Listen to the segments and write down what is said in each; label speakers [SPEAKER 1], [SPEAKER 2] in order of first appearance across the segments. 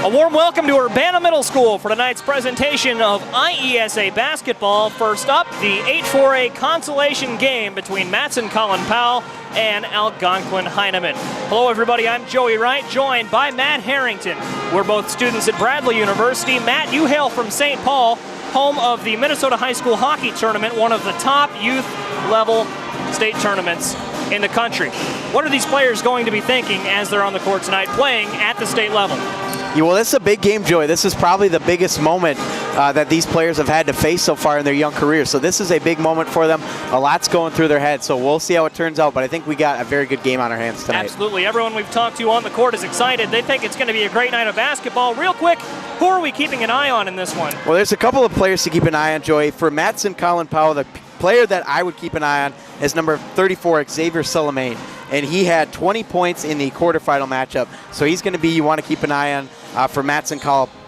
[SPEAKER 1] A warm welcome to Urbana Middle School for tonight's presentation of IESA basketball. First up, the 8-4A consolation game between Matteson Colin Powell and Algonquin Heineman. Hello everybody, I'm Joey Wright, joined by Matt Harrington. We're both students at Bradley University. Matt, you hail from St. Paul, home of the Minnesota High School Hockey Tournament, one of the top youth level state tournaments in the country. What are these players going to be thinking as they're on the court tonight playing at the state level?
[SPEAKER 2] Yeah, well, this is a big game, Joey. This is probably the biggest moment that these players have had to face so far in their young careers. So this is a big moment for them. A lot's going through their head, so we'll see how it turns out. But I think we got a very good game on our hands tonight.
[SPEAKER 1] Absolutely. Everyone we've talked to on the court is excited. They think it's going to be a great night of basketball. Real quick, who are we keeping an eye on in this one?
[SPEAKER 2] Well, there's a couple of players to keep an eye on, Joey. For Matteson Colin Powell, the player that I would keep an eye on is number 34, Xavier Salamane. And he had 20 points in the quarterfinal matchup. So he's going to be, you want to keep an eye on for Matteson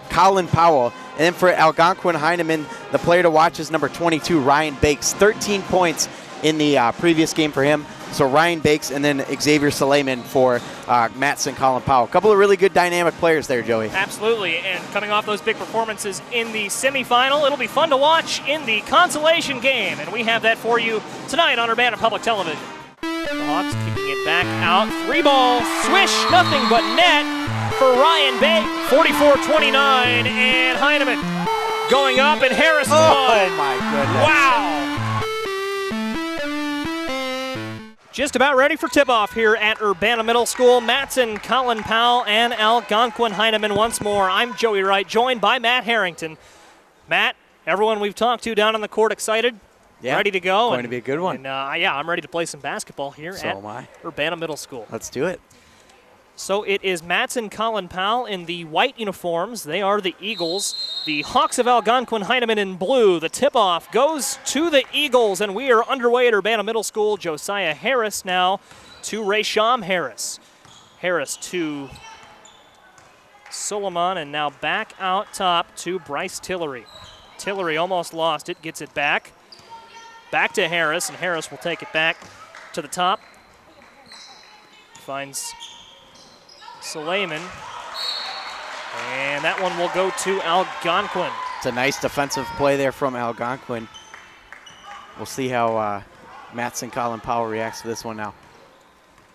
[SPEAKER 2] Colin Powell. And then for Algonquin Heineman, the player to watch is number 22, Ryan Bakes. 13 points in the previous game for him. So Ryan Bakes and then Xavier Salamane for Matteson Colin Powell. A couple of really good dynamic players there, Joey.
[SPEAKER 1] Absolutely, and coming off those big performances in the semifinal, it'll be fun to watch in the consolation game. And we have that for you tonight on Urbana Public Television. The Hawks kicking it back out. 3-ball, swish, nothing but net for Ryan Bakes. 44-29, and Heineman going up, and Harris won.
[SPEAKER 2] Oh, my goodness.
[SPEAKER 1] Wow. Just about ready for tip-off here at Urbana Middle School. Matteson, Colin Powell, and Algonquin Heineman once more. I'm Joey Wright, joined by Matt Harrington. Matt, everyone we've talked to down on the court excited?
[SPEAKER 2] Yeah,
[SPEAKER 1] ready to go.
[SPEAKER 2] Going to be a good one.
[SPEAKER 1] And, yeah, I'm ready to play some basketball here at Urbana Middle School.
[SPEAKER 2] Let's do it.
[SPEAKER 1] So it is Matteson Colin Powell in the white uniforms. They are the Eagles. The Hawks of Algonquin Heineman in blue. The tip-off goes to the Eagles, and we are underway at Urbana Middle School. Josiah Harris now to Raysham Harris. Harris to Suleiman, and now back out top to Bryce Tillery. Tillery almost lost it, gets it back. Back to Harris, and Harris will take it back to the top. Finds Salamane, and that one will go to Algonquin.
[SPEAKER 2] It's a nice defensive play there from Algonquin. We'll see how Matteson Colin Powell reacts to this one now.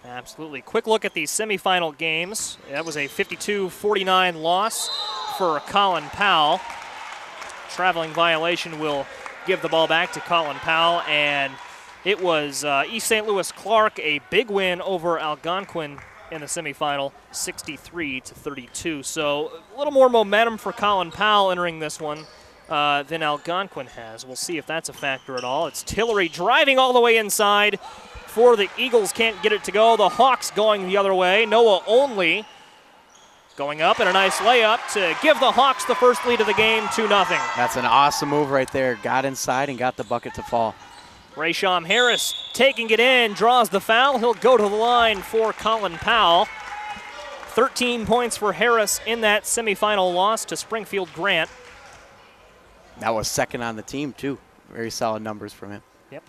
[SPEAKER 1] Absolutely. Quick look at the semifinal games. That was a 52-49 loss for Colin Powell. Traveling violation will give the ball back to Colin Powell, and it was East St. Louis Clark, a big win over Algonquin in the semifinal, 63-32. So a little more momentum for Colin Powell entering this one than Algonquin has. We'll see if that's a factor at all. It's Tillery driving all the way inside for the Eagles. Can't get it to go. The Hawks going the other way. Noah Only going up, and a nice layup to give the Hawks the first lead of the game, 2-0.
[SPEAKER 2] That's an awesome move right there. Got inside and got the bucket to fall.
[SPEAKER 1] Raysham Harris taking it in, draws the foul. He'll go to the line for Colin Powell. 13 points for Harris in that semifinal loss to Springfield Grant.
[SPEAKER 2] That was second on the team, too. Very solid numbers from him.
[SPEAKER 1] Yep.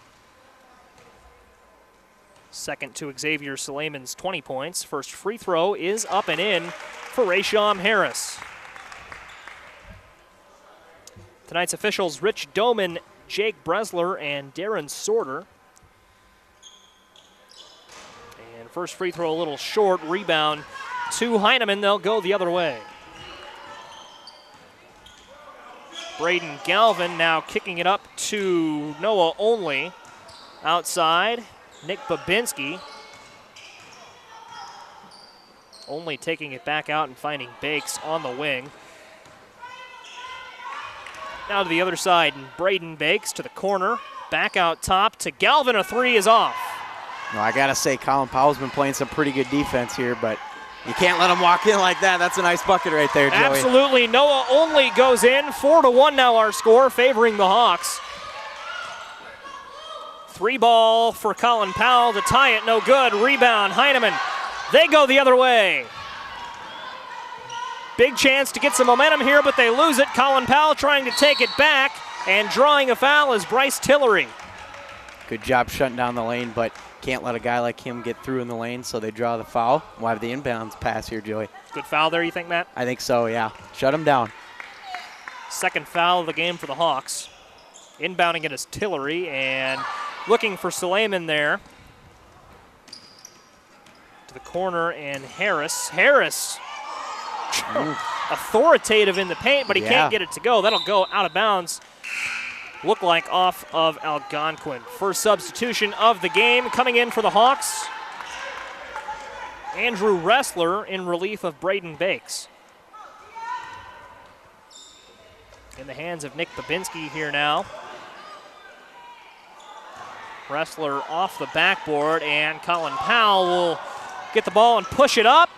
[SPEAKER 1] Second to Xavier Salamen's 20 points. First free throw is up and in for Raysham Harris. Tonight's officials, Rich Doman, Jake Bresler, and Darren Sorter. And first free throw a little short. Rebound to Heineman. They'll go the other way. Braden Galvin now kicking it up to Noah Only. Outside, Nick Babinski. Only taking it back out and finding Bakes on the wing. Now to the other side, and Braden Bakes to the corner. Back out top to Galvin. A three is off.
[SPEAKER 2] No, I got to say, Colin Powell's been playing some pretty good defense here, but you can't let him walk in like that. That's a nice bucket right there, Joey.
[SPEAKER 1] Absolutely. Noah Only goes in. 4-1 now our score, favoring the Hawks. 3-ball for Colin Powell to tie it. No good. Rebound, Heineman. They go the other way. Big chance to get some momentum here, but they lose it. Colin Powell trying to take it back, and drawing a foul is Bryce Tillery.
[SPEAKER 2] Good job shutting down the lane, but Can't let a guy like him get through in the lane, so they draw the foul. We'll have the inbounds pass here, Joey.
[SPEAKER 1] Good foul there, you think, Matt?
[SPEAKER 2] I think so, yeah. Shut him down.
[SPEAKER 1] Second foul of the game for the Hawks. Inbounding it is Tillery, and looking for Suleiman there. To the corner, and Harris. Harris, authoritative in the paint, but he can't get it to go. That'll go out of bounds. Look like off of Algonquin. First substitution of the game coming in for the Hawks. Andrew Ressler in relief of Braden Bakes. In the hands of Nick Babinski here now. Ressler off the backboard, and Colin Powell will get the ball and push it up.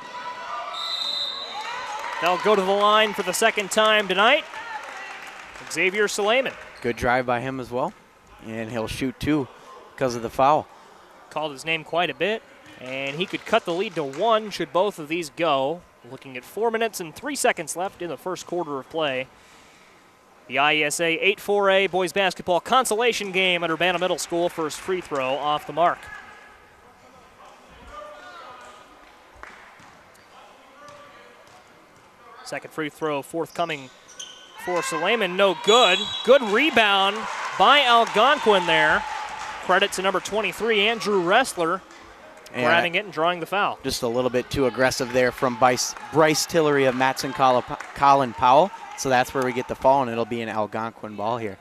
[SPEAKER 1] They'll go to the line for the second time tonight. Xavier Suleiman.
[SPEAKER 2] Good drive by him as well. And he'll shoot 2 because of the foul.
[SPEAKER 1] Called his name quite a bit. And he could cut the lead to 1 should both of these go. Looking at 4 minutes and 3 seconds left in the first quarter of play. The IESA 8-4A boys basketball consolation game at Urbana Middle School. First free throw off the mark. Second free throw forthcoming for Suleiman, no good. Good rebound by Algonquin there. Credit to number 23, Andrew Ressler, grabbing it and drawing the foul.
[SPEAKER 2] Just a little bit too aggressive there from Bryce Tillery of Matteson, Colin Powell. So that's where we get the foul, and it'll be an Algonquin ball here.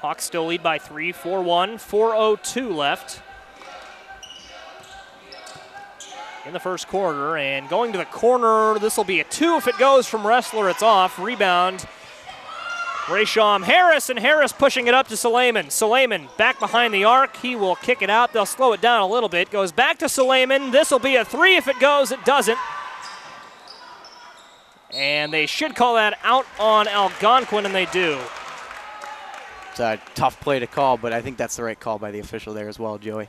[SPEAKER 1] Hawks still lead by 3, 4-1, 4:02 left in the first quarter, and going to the corner, this will be a 2 if it goes from Ressler. It's off. Rebound, Raysham Harris, and Harris pushing it up to Suleiman. Suleiman back behind the arc. He will kick it out. They'll slow it down a little bit. Goes back to Suleiman. This will be a 3 if it goes. It doesn't. And they should call that out on Algonquin, and they do.
[SPEAKER 2] It's a tough play to call, but I think that's the right call by the official there as well, Joey.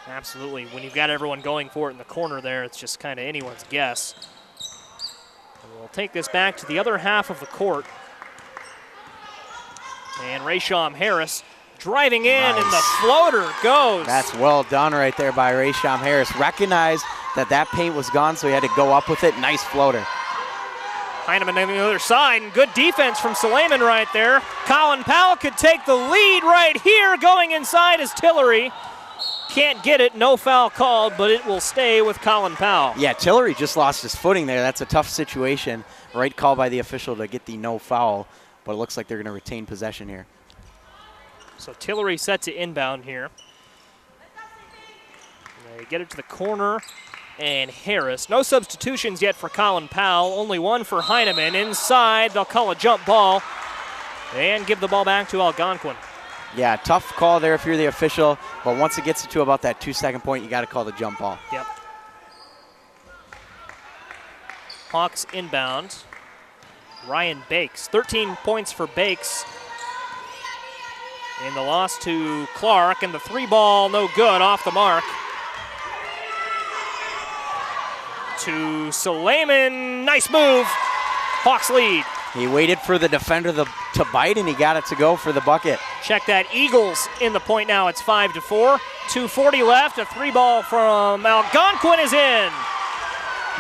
[SPEAKER 1] Absolutely. When you've got everyone going for it in the corner there, it's just kind of anyone's guess. And we'll take this back to the other half of the court. And Raysham Harris driving in, and the floater goes.
[SPEAKER 2] That's well done right there by Raysham Harris. Recognized that paint was gone, so he had to go up with it. Nice floater.
[SPEAKER 1] Heineman on the other side, and good defense from Suleiman right there. Colin Powell could take the lead right here. Going inside is Tillery. Can't get it, no foul called, but it will stay with Colin Powell.
[SPEAKER 2] Yeah, Tillery just lost his footing there. That's a tough situation. Right call by the official to get the no foul, but it looks like they're going to retain possession here.
[SPEAKER 1] So Tillery set to inbound here. They get it to the corner, and Harris. No substitutions yet for Colin Powell, only one for Heineman. Inside, they'll call a jump ball and give the ball back to Algonquin.
[SPEAKER 2] Yeah, tough call there if you're the official, but once it gets to about that 2-second point, you got to call the jump ball.
[SPEAKER 1] Yep. Hawks inbound. Ryan Bakes, 13 points for Bakes in the loss to Clark, and the 3 ball no good, off the mark. To Suleiman, nice move. Hawks lead.
[SPEAKER 2] He waited for the defender to bite, and he got it to go for the bucket.
[SPEAKER 1] Check that, Eagles in the point now. It's 5-4. 2:40 left. A 3 ball from Algonquin is in.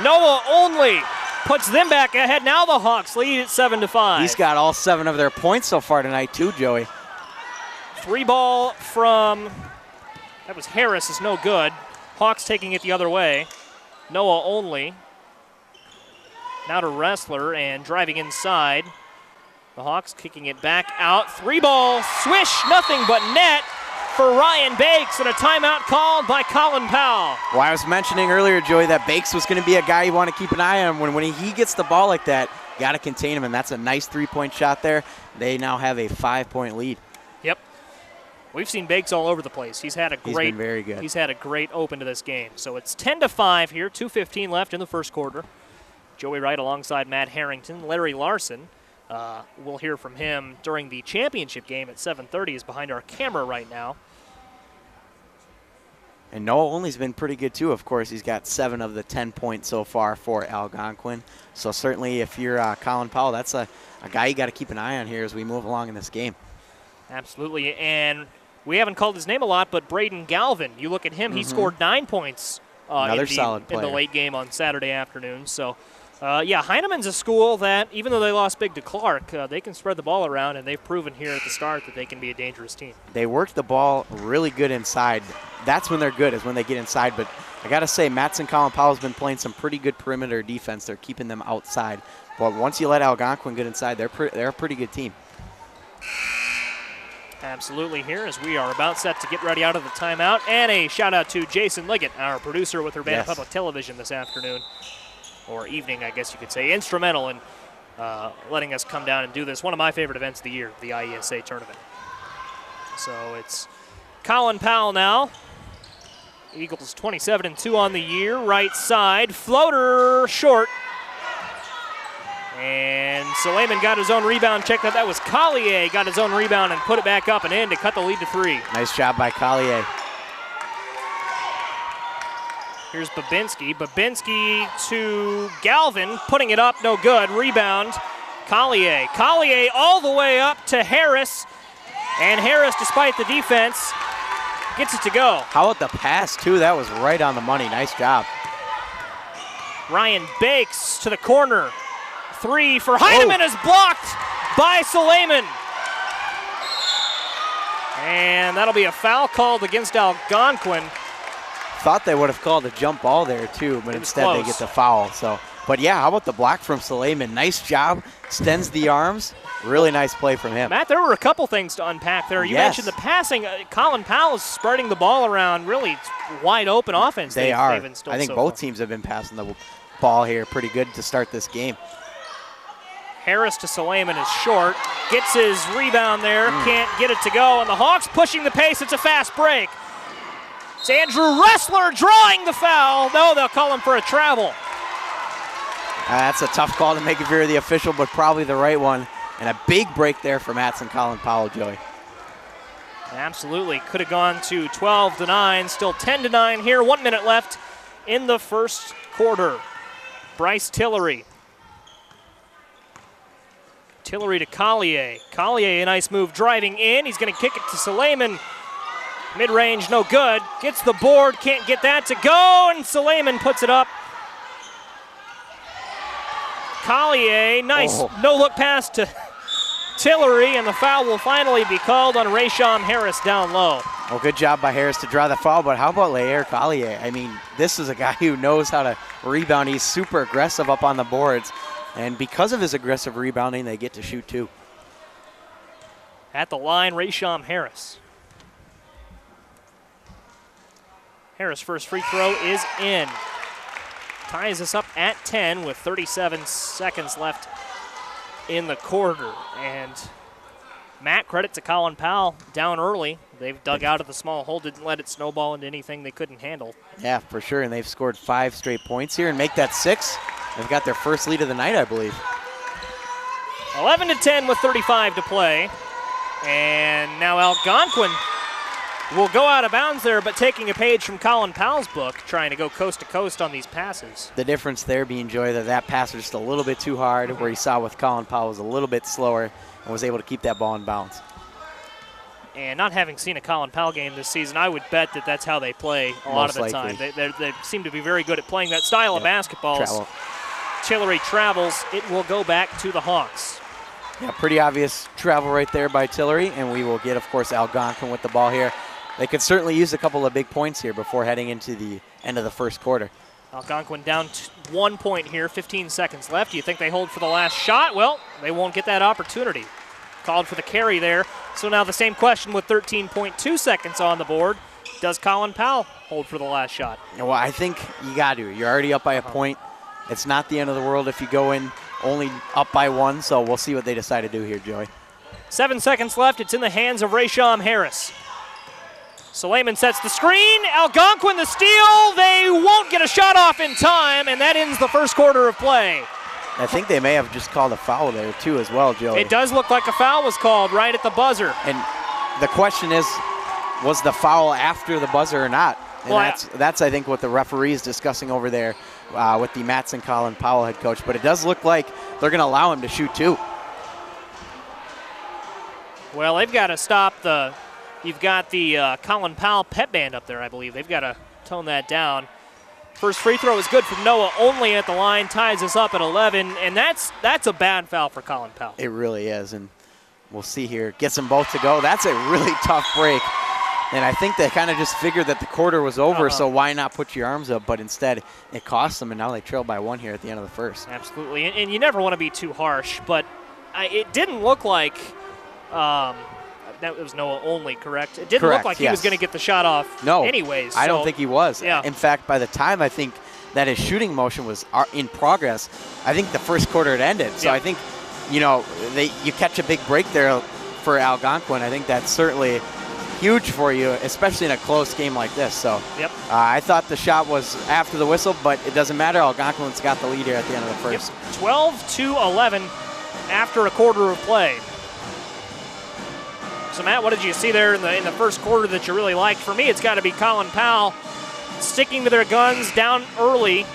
[SPEAKER 1] Noah Only puts them back ahead. Now the Hawks lead at 7-5.
[SPEAKER 2] He's got all 7 of their points so far tonight too, Joey.
[SPEAKER 1] 3 ball from, that was Harris, is no good. Hawks taking it the other way. Noah Only. Now to Ressler, and driving inside. The Hawks kicking it back out. 3 ball, swish, nothing but net for Ryan Bakes, and a timeout called by Colin Powell.
[SPEAKER 2] Well, I was mentioning earlier, Joey, that Bakes was going to be a guy you want to keep an eye on. When he gets the ball like that, you got to contain him, and that's a nice 3-point shot there. They now have a 5-point lead.
[SPEAKER 1] Yep. We've seen Bakes all over the place. He's had a great,
[SPEAKER 2] he's been very good.
[SPEAKER 1] He's had a great open to this game. So it's 10-5 here, 2:15 left in the first quarter. Joey Wright alongside Matt Harrington. Larry Larson, we'll hear from him during the championship game at 7:30. Is behind our camera right now.
[SPEAKER 2] And Noah Only's been pretty good too. Of course, he's got 7 of the 10 points so far for Algonquin. So certainly if you're Colin Powell, that's a guy you got to keep an eye on here as we move along in this game.
[SPEAKER 1] Absolutely, and we haven't called his name a lot, but Braden Galvin, you look at him, he scored 9 points
[SPEAKER 2] Another solid
[SPEAKER 1] in the
[SPEAKER 2] player.
[SPEAKER 1] late game on Saturday afternoon. So, yeah, Heineman's a school that, even though they lost big to Clark, they can spread the ball around, and they've proven here at the start that they can be a dangerous team.
[SPEAKER 2] They work the ball really good inside. That's when they're good, is when they get inside. But I got to say, Matteson, Colin Powell's been playing some pretty good perimeter defense. They're keeping them outside. But once you let Algonquin get inside, they're a pretty good team.
[SPEAKER 1] Absolutely here as we are about set to get ready out of the timeout. And a shout out to Jason Liggett, our producer with Urbana Public Television this afternoon, or evening, I guess you could say. Instrumental in letting us come down and do this. One of my favorite events of the year, the IESA tournament. So it's Colin Powell now. Eagles 27-2 on the year. Right side, floater short. And Suleiman got his own rebound. Check that. That was Collier got his own rebound and put it back up and in to cut the lead to 3.
[SPEAKER 2] Nice job by Collier.
[SPEAKER 1] Here's Babinski. Babinski to Galvin, putting it up, no good. Rebound, Collier. Collier all the way up to Harris. And Harris, despite the defense, gets it to go.
[SPEAKER 2] How about the pass, too? That was right on the money. Nice job.
[SPEAKER 1] Ryan Bakes to the corner. 3 for Heineman is blocked by Suleiman. And that'll be a foul called against Algonquin.
[SPEAKER 2] Thought they would have called a jump ball there too, but instead they get the foul. So, but yeah, how about the block from Suleiman? Nice job, extends the arms. Really nice play from him.
[SPEAKER 1] Matt, there were a couple things to unpack there. You mentioned the passing. Colin Powell is spreading the ball around. Really, it's wide open offense.
[SPEAKER 2] They are. I think both teams have been passing the ball here pretty good to start this game.
[SPEAKER 1] Harris to Suleiman is short. Gets his rebound there. Can't get it to go. And the Hawks pushing the pace. It's a fast break. It's Andrew Ressler drawing the foul. No, they'll call him for a travel.
[SPEAKER 2] That's a tough call to make if you're the official, but probably the right one. And a big break there for Matteson, Colin Powell, Joey.
[SPEAKER 1] Absolutely. Could have gone to 12-9. Still 10-9 here. 1 minute left in the first quarter. Bryce Tillery. Tillery to Collier. Collier, a nice move driving in. He's going to kick it to Suleiman. Mid-range, no good. Gets the board, can't get that to go, and Suleiman puts it up. Collier, nice no-look pass to Tillery, and the foul will finally be called on Raysham Harris down low.
[SPEAKER 2] Well, good job by Harris to draw the foul, but how about Lair Collier? I mean, this is a guy who knows how to rebound. He's super aggressive up on the boards. And because of his aggressive rebounding, they get to shoot too.
[SPEAKER 1] At the line, Raysham Harris. Harris' first free throw is in. Ties us up at 10 with 37 seconds left in the quarter. And Matt, credit to Colin Powell, down early. They've dug out of the small hole, didn't let it snowball into anything they couldn't handle.
[SPEAKER 2] Yeah, for sure, and they've scored 5 straight points here and make that 6. They've got their first lead of the night, I believe.
[SPEAKER 1] 11-10 with 35 to play. And now Algonquin will go out of bounds there, but taking a page from Colin Powell's book, trying to go coast to coast on these passes.
[SPEAKER 2] The difference there being, Joy, that pass was just a little bit too hard, where you saw with Colin Powell was a little bit slower and was able to keep that ball in bounds.
[SPEAKER 1] And not having seen a Colin Powell game this season, I would bet that that's how they play a lot of the time. They seem to be very good at playing that style of basketball.
[SPEAKER 2] Travel.
[SPEAKER 1] Tillery travels. It will go back to the Hawks.
[SPEAKER 2] Yeah, pretty obvious travel right there by Tillery, and we will get, of course, Algonquin with the ball here. They could certainly use a couple of big points here before heading into the end of the first quarter.
[SPEAKER 1] Algonquin down 1 point here, 15 seconds left. Do you think they hold for the last shot? Well, they won't get that opportunity. Called for the carry there. So now the same question with 13.2 seconds on the board. Does Colin Powell hold for the last shot?
[SPEAKER 2] Well, I think you got to. You're already up by a point. It's not the end of the world if you go in only up by 1, so we'll see what they decide to do here, Joey.
[SPEAKER 1] 7 seconds left. It's in the hands of Raysham Harris. Suleiman sets the screen. Algonquin the steal. They won't get a shot off in time, and that ends the first quarter of play.
[SPEAKER 2] I think they may have just called a foul there, too, as well, Joey.
[SPEAKER 1] It does look like a foul was called right at the buzzer.
[SPEAKER 2] And the question is, was the foul after the buzzer or not? And well, that's I think, what the referee is discussing over there with the Matteson Colin Powell head coach. But it does look like they're going to allow him to shoot, too.
[SPEAKER 1] Well, they've got to stop the – you've got the Colin Powell pep band up there, I believe. They've got to tone that down. First free throw is good from Noah, only at the line, ties us up at 11, and that's a bad foul for Colin Powell.
[SPEAKER 2] It really is, and we'll see here. Gets them both to go. That's a really tough break, and I think they kind of just figured that the quarter was over, so why not put your arms up? But instead, it cost them, and now they trail by 1 here at the end of the first.
[SPEAKER 1] Absolutely, and you never want to be too harsh, but it didn't look like that was Noah only, correct? It didn't look like he was going to get the shot off anyways.
[SPEAKER 2] I don't think he was.
[SPEAKER 1] Yeah.
[SPEAKER 2] In fact, by the time I think that his shooting motion was in progress, I think the first quarter had ended. So I think, you catch a big break there for Algonquin. I think that's certainly huge for you, especially in a close game like this. So I thought the shot was after the whistle, but it doesn't matter. Algonquin's got the lead here at the end of the first.
[SPEAKER 1] 12-11 after a quarter of play. So, Matt, what did you see there in the first quarter that you really liked? For me, it's got to be Colin Powell sticking to their guns down early,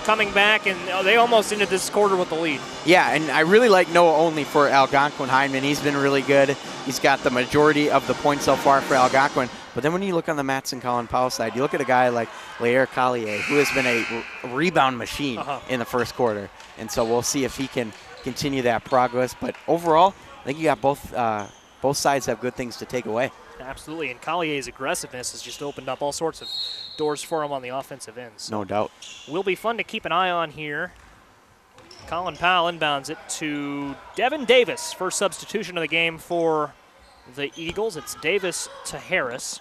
[SPEAKER 1] coming back, and they almost ended this quarter with the lead.
[SPEAKER 2] Yeah, and I really like Noah only for Algonquin. Heineman, he's been really good. He's got the majority of the points so far for Algonquin. But then when you look on the Matteson Colin Powell side, you look at a guy like Lair Collier, who has been a rebound machine in the first quarter. And so we'll see if he can continue that progress. But overall, I think you got both sides have good things to take away.
[SPEAKER 1] Absolutely, and Collier's aggressiveness has just opened up all sorts of doors for him on the offensive end. So
[SPEAKER 2] no doubt.
[SPEAKER 1] Will be fun to keep an eye on here. Colin Powell inbounds it to Devin Davis. First substitution of the game for the Eagles. It's Davis to Harris,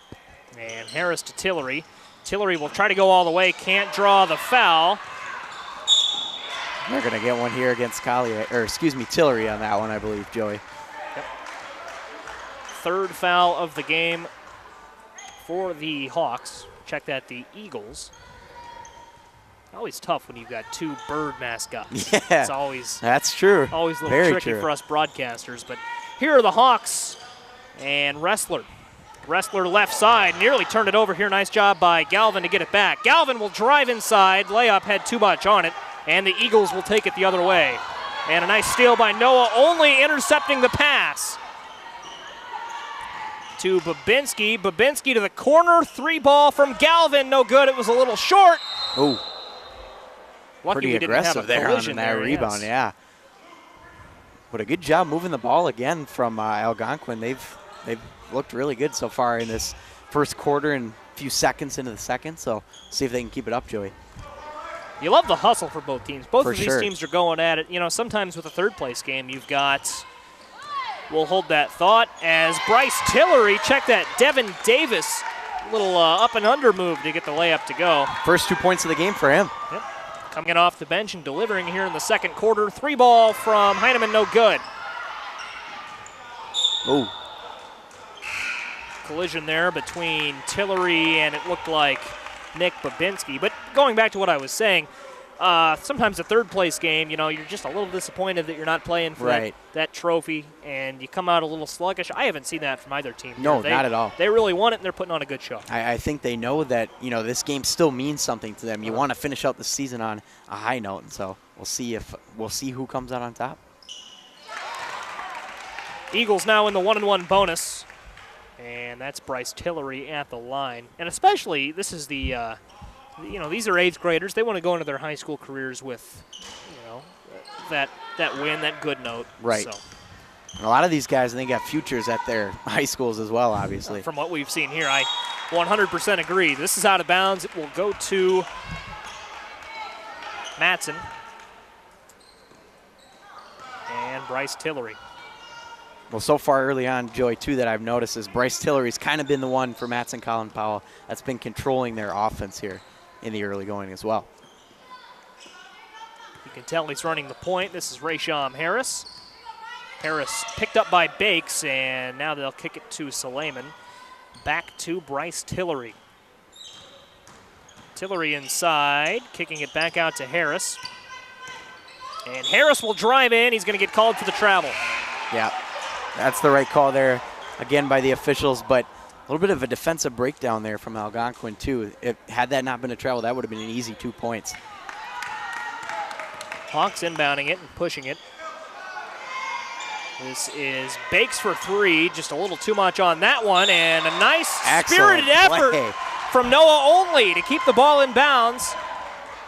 [SPEAKER 1] and Harris to Tillery. Tillery will try to go all the way, can't draw the foul.
[SPEAKER 2] They're going to get one here against Tillery on that one, I believe, Joey.
[SPEAKER 1] Third foul of the game for the Hawks. Check that, the Eagles. Always tough when you've got two bird mascots.
[SPEAKER 2] Yeah,
[SPEAKER 1] it's always
[SPEAKER 2] that's true.
[SPEAKER 1] Always a little
[SPEAKER 2] Very
[SPEAKER 1] tricky
[SPEAKER 2] true
[SPEAKER 1] for us broadcasters. But here are the Hawks and Wrestler. Wrestler left side, nearly turned it over here. Nice job by Galvin to get it back. Galvin will drive inside. Layup had too much on it, and the Eagles will take it the other way. And a nice steal by Noah, only intercepting the pass to Babinski. Babinski to the corner. 3 ball from Galvin. No good. It was a little short.
[SPEAKER 2] Ooh.
[SPEAKER 1] Lucky
[SPEAKER 2] pretty aggressive there on that rebound, yeah. But a good job moving the ball again from Algonquin. They've looked really good so far in this first quarter and a few seconds into the second. So see if they can keep it up, Joey.
[SPEAKER 1] You love the hustle for both teams. Both of these teams are going at it. You know, sometimes with a third-place game, you've got – we'll hold that thought as Bryce Tillery, check that, Devin Davis, little up and under move to get the layup to go.
[SPEAKER 2] First 2 points of the game for him.
[SPEAKER 1] Yep. Coming off the bench and delivering here in the second quarter. 3 ball from Heineman, no good.
[SPEAKER 2] Ooh.
[SPEAKER 1] Collision there between Tillery and it looked like Nick Babinski. But going back to what I was saying, sometimes a third-place game, you know, you're just a little disappointed that you're not playing for that trophy, and you come out a little sluggish. I haven't seen that from either team.
[SPEAKER 2] No, not at all.
[SPEAKER 1] They really want it, and they're putting on a good show.
[SPEAKER 2] I think they know that, you know, this game still means something to them. You want to finish out the season on a high note, and so we'll see who comes out on top. Eagles
[SPEAKER 1] now in the 1-1 bonus, and that's Bryce Tillery at the line. And especially, this is the you know, these are 8th graders. They want to go into their high school careers with, you know, that win, that good note.
[SPEAKER 2] Right.
[SPEAKER 1] So.
[SPEAKER 2] And a lot of these guys, I think, have futures at their high schools as well, obviously.
[SPEAKER 1] From what we've seen here, I 100% agree. This is out of bounds. It will go to Matteson and Bryce Tillery.
[SPEAKER 2] Well, so far early on, Joey, too, that I've noticed is Bryce Tillery's kind of been the one for Matteson Colin Powell that's been controlling their offense here in the early going as well.
[SPEAKER 1] You can tell he's running the point. This is Raysham Harris. Harris picked up by Bakes, and now they'll kick it to Suleiman. Back to Bryce Tillery. Tillery inside, kicking it back out to Harris. And Harris will drive in. He's going to get called for the travel.
[SPEAKER 2] Yeah, that's the right call there, again, by the officials, but a little bit of a defensive breakdown there from Algonquin, too. Had that not been a travel, that would have been an easy 2 points.
[SPEAKER 1] Hawks inbounding it and pushing it. This is Bakes for 3, just a little too much on that one, and a nice
[SPEAKER 2] Excellent
[SPEAKER 1] spirited effort
[SPEAKER 2] play
[SPEAKER 1] from Noah Only to keep the ball in bounds.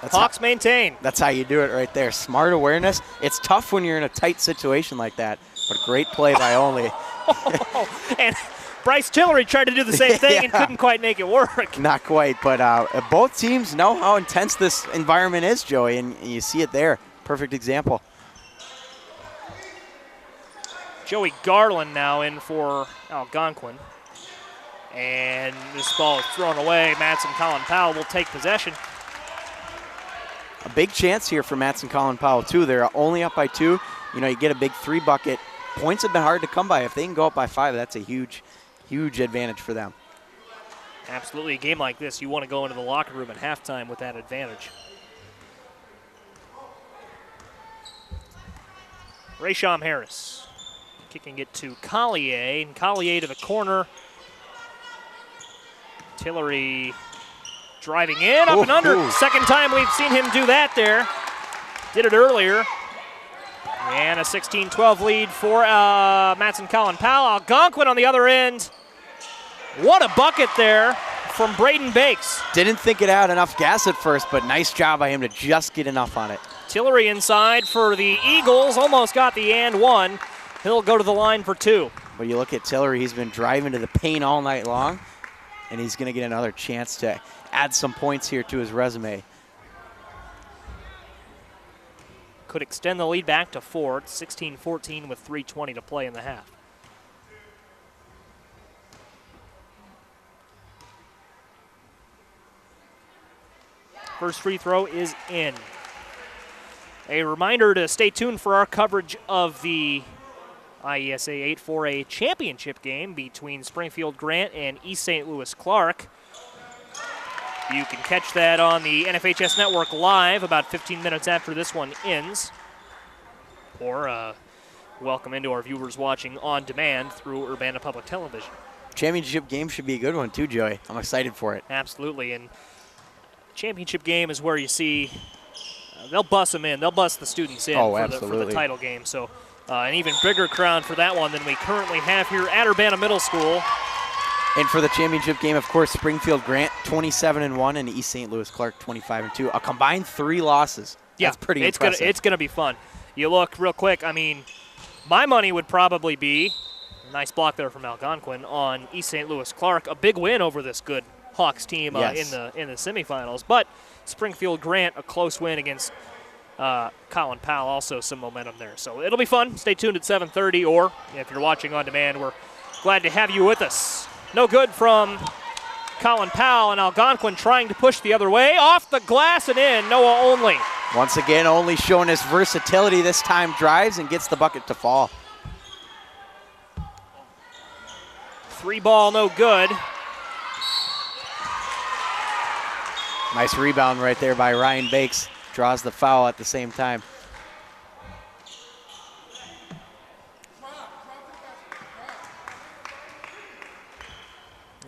[SPEAKER 1] Hawks maintain.
[SPEAKER 2] That's how you do it right there. Smart awareness. It's tough when you're in a tight situation like that, but great play by Only.
[SPEAKER 1] And Bryce Tillery tried to do the same thing and couldn't quite make it work.
[SPEAKER 2] Not quite, but both teams know how intense this environment is, Joey, and you see it there. Perfect example.
[SPEAKER 1] Joey Garland now in for Algonquin. And this ball is thrown away. Matteson Colin Powell will take possession.
[SPEAKER 2] A big chance here for Matteson Colin Powell, too. They're only up by 2. You know, you get a big 3-bucket. Points have been hard to come by. If they can go up by 5, that's a huge, huge advantage for them.
[SPEAKER 1] Absolutely. A game like this, you want to go into the locker room at halftime with that advantage. Raysham Harris kicking it to Collier, and Collier to the corner. Tillery driving in, up and under. Second time we've seen him do that there. Did it earlier. And a 16-12 lead for Matteson Colin Powell. Algonquin on the other end. What a bucket there from Braden Bakes.
[SPEAKER 2] Didn't think it out enough gas at first, but nice job by him to just get enough on it.
[SPEAKER 1] Tillery inside for the Eagles. Almost got the and one. He'll go to the line for 2.
[SPEAKER 2] But you look at Tillery, he's been driving to the paint all night long, and he's going to get another chance to add some points here to his resume.
[SPEAKER 1] Could extend the lead back to 4. It's 16-14 with 3:20 to play in the half. First free throw is in. A reminder to stay tuned for our coverage of the IESA 8-4A championship game between Springfield Grant and East St. Louis Clark. You can catch that on the NFHS Network live about 15 minutes after this one ends. Or welcome into our viewers watching on demand through Urbana Public Television.
[SPEAKER 2] Championship game should be a good one too, Joey. I'm excited for it.
[SPEAKER 1] Absolutely, and championship game is where you see they'll bus them in. They'll bus the students in for the title game. So an even bigger crowd for that one than we currently have here at Urbana Middle School.
[SPEAKER 2] And for the championship game, of course, Springfield Grant 27-1 and East St. Louis Clark 25-2. A combined 3 losses.
[SPEAKER 1] Yeah,
[SPEAKER 2] that's pretty impressive.
[SPEAKER 1] It's gonna be fun. You look real quick. I mean, my money would probably be nice block there from Algonquin on East St. Louis Clark. A big win over this good Hawks team in the semifinals. But Springfield Grant, a close win against Colin Powell, also some momentum there. So it'll be fun. Stay tuned at 7:30, or if you're watching on demand, we're glad to have you with us. No good from Colin Powell, and Algonquin trying to push the other way. Off the glass and in, Noah Only.
[SPEAKER 2] Once again, Only showing his versatility. This time drives and gets the bucket to fall.
[SPEAKER 1] 3 ball, no good.
[SPEAKER 2] Nice rebound right there by Ryan Bakes. Draws the foul at the same time.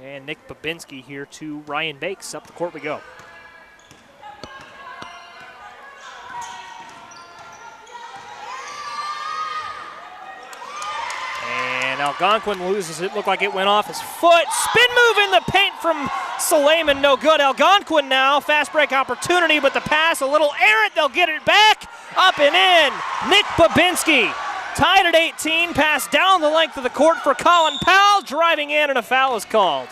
[SPEAKER 1] And Nick Babinski here to Ryan Bakes. Up the court we go. And Algonquin loses it. Looked like it went off his foot. Spin move in the paint from Suleiman, no good. Algonquin now, fast break opportunity, but the pass a little errant. They'll get it back, up and in. Nick Babinski tied at 18, pass down the length of the court for Colin Powell, driving in, and a foul is called.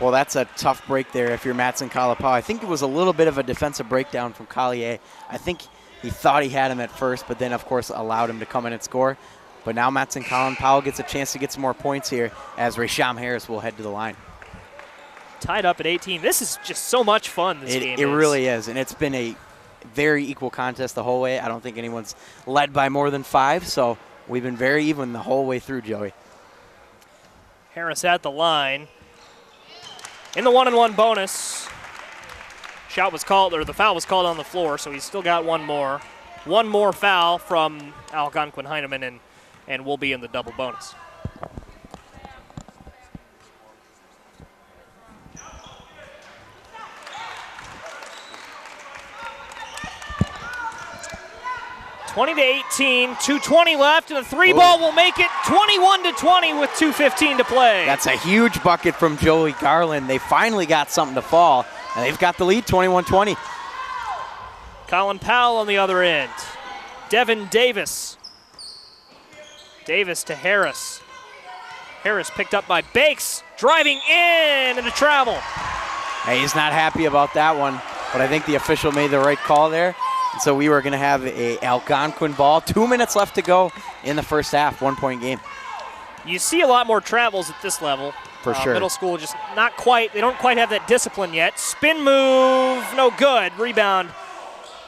[SPEAKER 2] Well, that's a tough break there if you're Matteson Colin Powell. I think it was a little bit of a defensive breakdown from Collier. I think he thought he had him at first, but then, of course, allowed him to come in and score. But now Matteson Colin Powell gets a chance to get some more points here as Raysham Harris will head to the line.
[SPEAKER 1] Tied up at 18. This is just so much fun, this game is.
[SPEAKER 2] It really is, and it's been a very equal contest the whole way. I don't think anyone's led by more than 5, so we've been very even the whole way through, Joey.
[SPEAKER 1] Harris at the line. In the 1-and-1 bonus, shot was called, or the foul was called on the floor, so he's still got one more. One more foul from Algonquin Heineman, and we'll be in the double bonus. 20-18, 2:20 left, and the three ball will make it 21-20 with 2:15 to play.
[SPEAKER 2] That's a huge bucket from Joey Garland. They finally got something to fall, and they've got the lead, 21-20.
[SPEAKER 1] Colin Powell on the other end. Devin Davis. Davis to Harris. Harris picked up by Bakes, driving in and a travel.
[SPEAKER 2] Hey, he's not happy about that one, but I think the official made the right call there. And so we were going to have a Algonquin ball. 2 minutes left to go in the first half, 1 point game.
[SPEAKER 1] You see a lot more travels at this level.
[SPEAKER 2] For sure.
[SPEAKER 1] Middle school just not quite, they don't quite have that discipline yet. Spin move, no good. Rebound,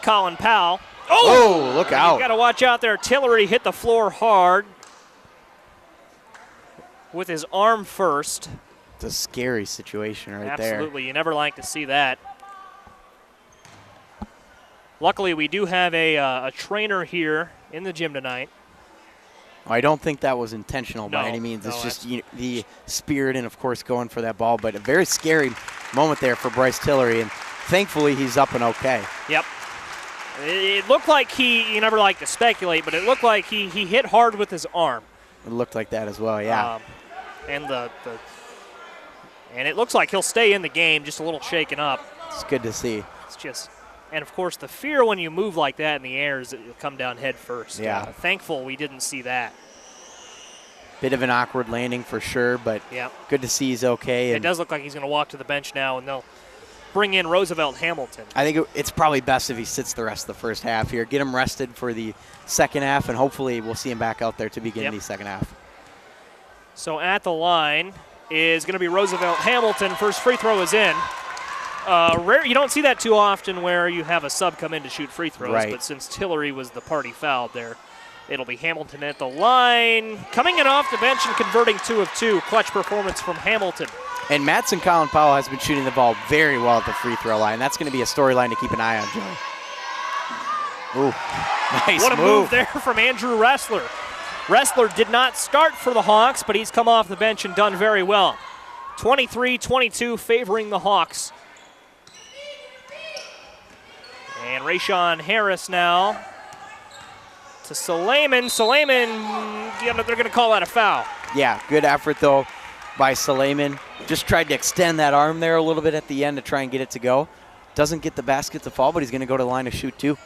[SPEAKER 1] Colin Powell.
[SPEAKER 2] Oh, look out.
[SPEAKER 1] You got to watch out there. Tillery hit the floor hard with his arm first.
[SPEAKER 2] It's a scary situation right there.
[SPEAKER 1] Absolutely, you never like to see that. Luckily, we do have a trainer here in the gym tonight.
[SPEAKER 2] I don't think that was intentional by any means. It's just the spirit and, of course, going for that ball. But a very scary moment there for Bryce Tillery, and thankfully he's up and okay.
[SPEAKER 1] Yep. It looked like you never like to speculate, but it looked like he hit hard with his arm.
[SPEAKER 2] It looked like that as well, yeah.
[SPEAKER 1] And it looks like he'll stay in the game, just a little shaken up.
[SPEAKER 2] It's good to see.
[SPEAKER 1] It's just, and of course, the fear when you move like that in the air is that you'll come down head first.
[SPEAKER 2] Yeah.
[SPEAKER 1] Thankful we didn't see that.
[SPEAKER 2] Bit of an awkward landing for sure, but good to see he's okay.
[SPEAKER 1] It does look like he's going to walk to the bench now, and they'll bring in Roosevelt Hamilton.
[SPEAKER 2] I think it's probably best if he sits the rest of the first half here. Get him rested for the second half, and hopefully we'll see him back out there to begin the second half.
[SPEAKER 1] So at the line is going to be Roosevelt Hamilton. First free throw is in. Rare, you don't see that too often where you have a sub come in to shoot free throws, but since Tillery was the party fouled there, it'll be Hamilton at the line. Coming in off the bench and converting 2 of 2. Clutch performance from Hamilton.
[SPEAKER 2] And Matteson Colin Powell has been shooting the ball very well at the free throw line. That's going to be a storyline to keep an eye on, Joey. Ooh, nice
[SPEAKER 1] What a move there from Andrew Ressler. Ressler did not start for the Hawks, but he's come off the bench and done very well. 23-22 favoring the Hawks. And Rayshawn Harris now to Suleiman. They're going to call that a foul.
[SPEAKER 2] Yeah, good effort, though, by Suleiman. Just tried to extend that arm there a little bit at the end to try and get it to go. Doesn't get the basket to fall, but he's going to go to the line to shoot 2.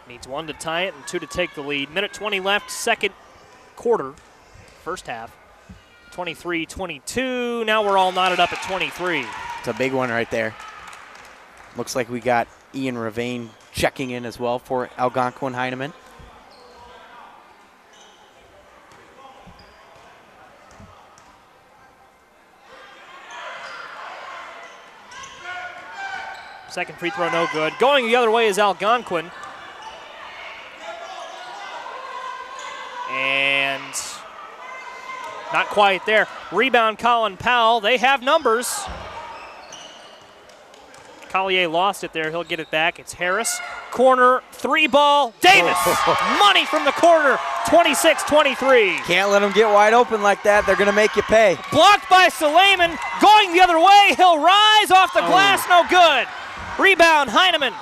[SPEAKER 1] Needs 1 to tie it and 2 to take the lead. Minute 20 left, second quarter, first half. 23-22. Now we're all knotted up at 23.
[SPEAKER 2] It's a big one right there. Looks like we got Ian Ravane checking in as well for Algonquin Heineman.
[SPEAKER 1] Second free throw, no good. Going the other way is Algonquin. And not quite there. Rebound, Colin Powell. They have numbers. Collier lost it there. He'll get it back. It's Harris. Corner, 3 ball. Davis. Money from the corner. 26-23.
[SPEAKER 2] Can't let them get wide open like that. They're going to make you pay.
[SPEAKER 1] Blocked by Suleiman. Going the other way. He'll rise off the glass. No good. Rebound, Heineman.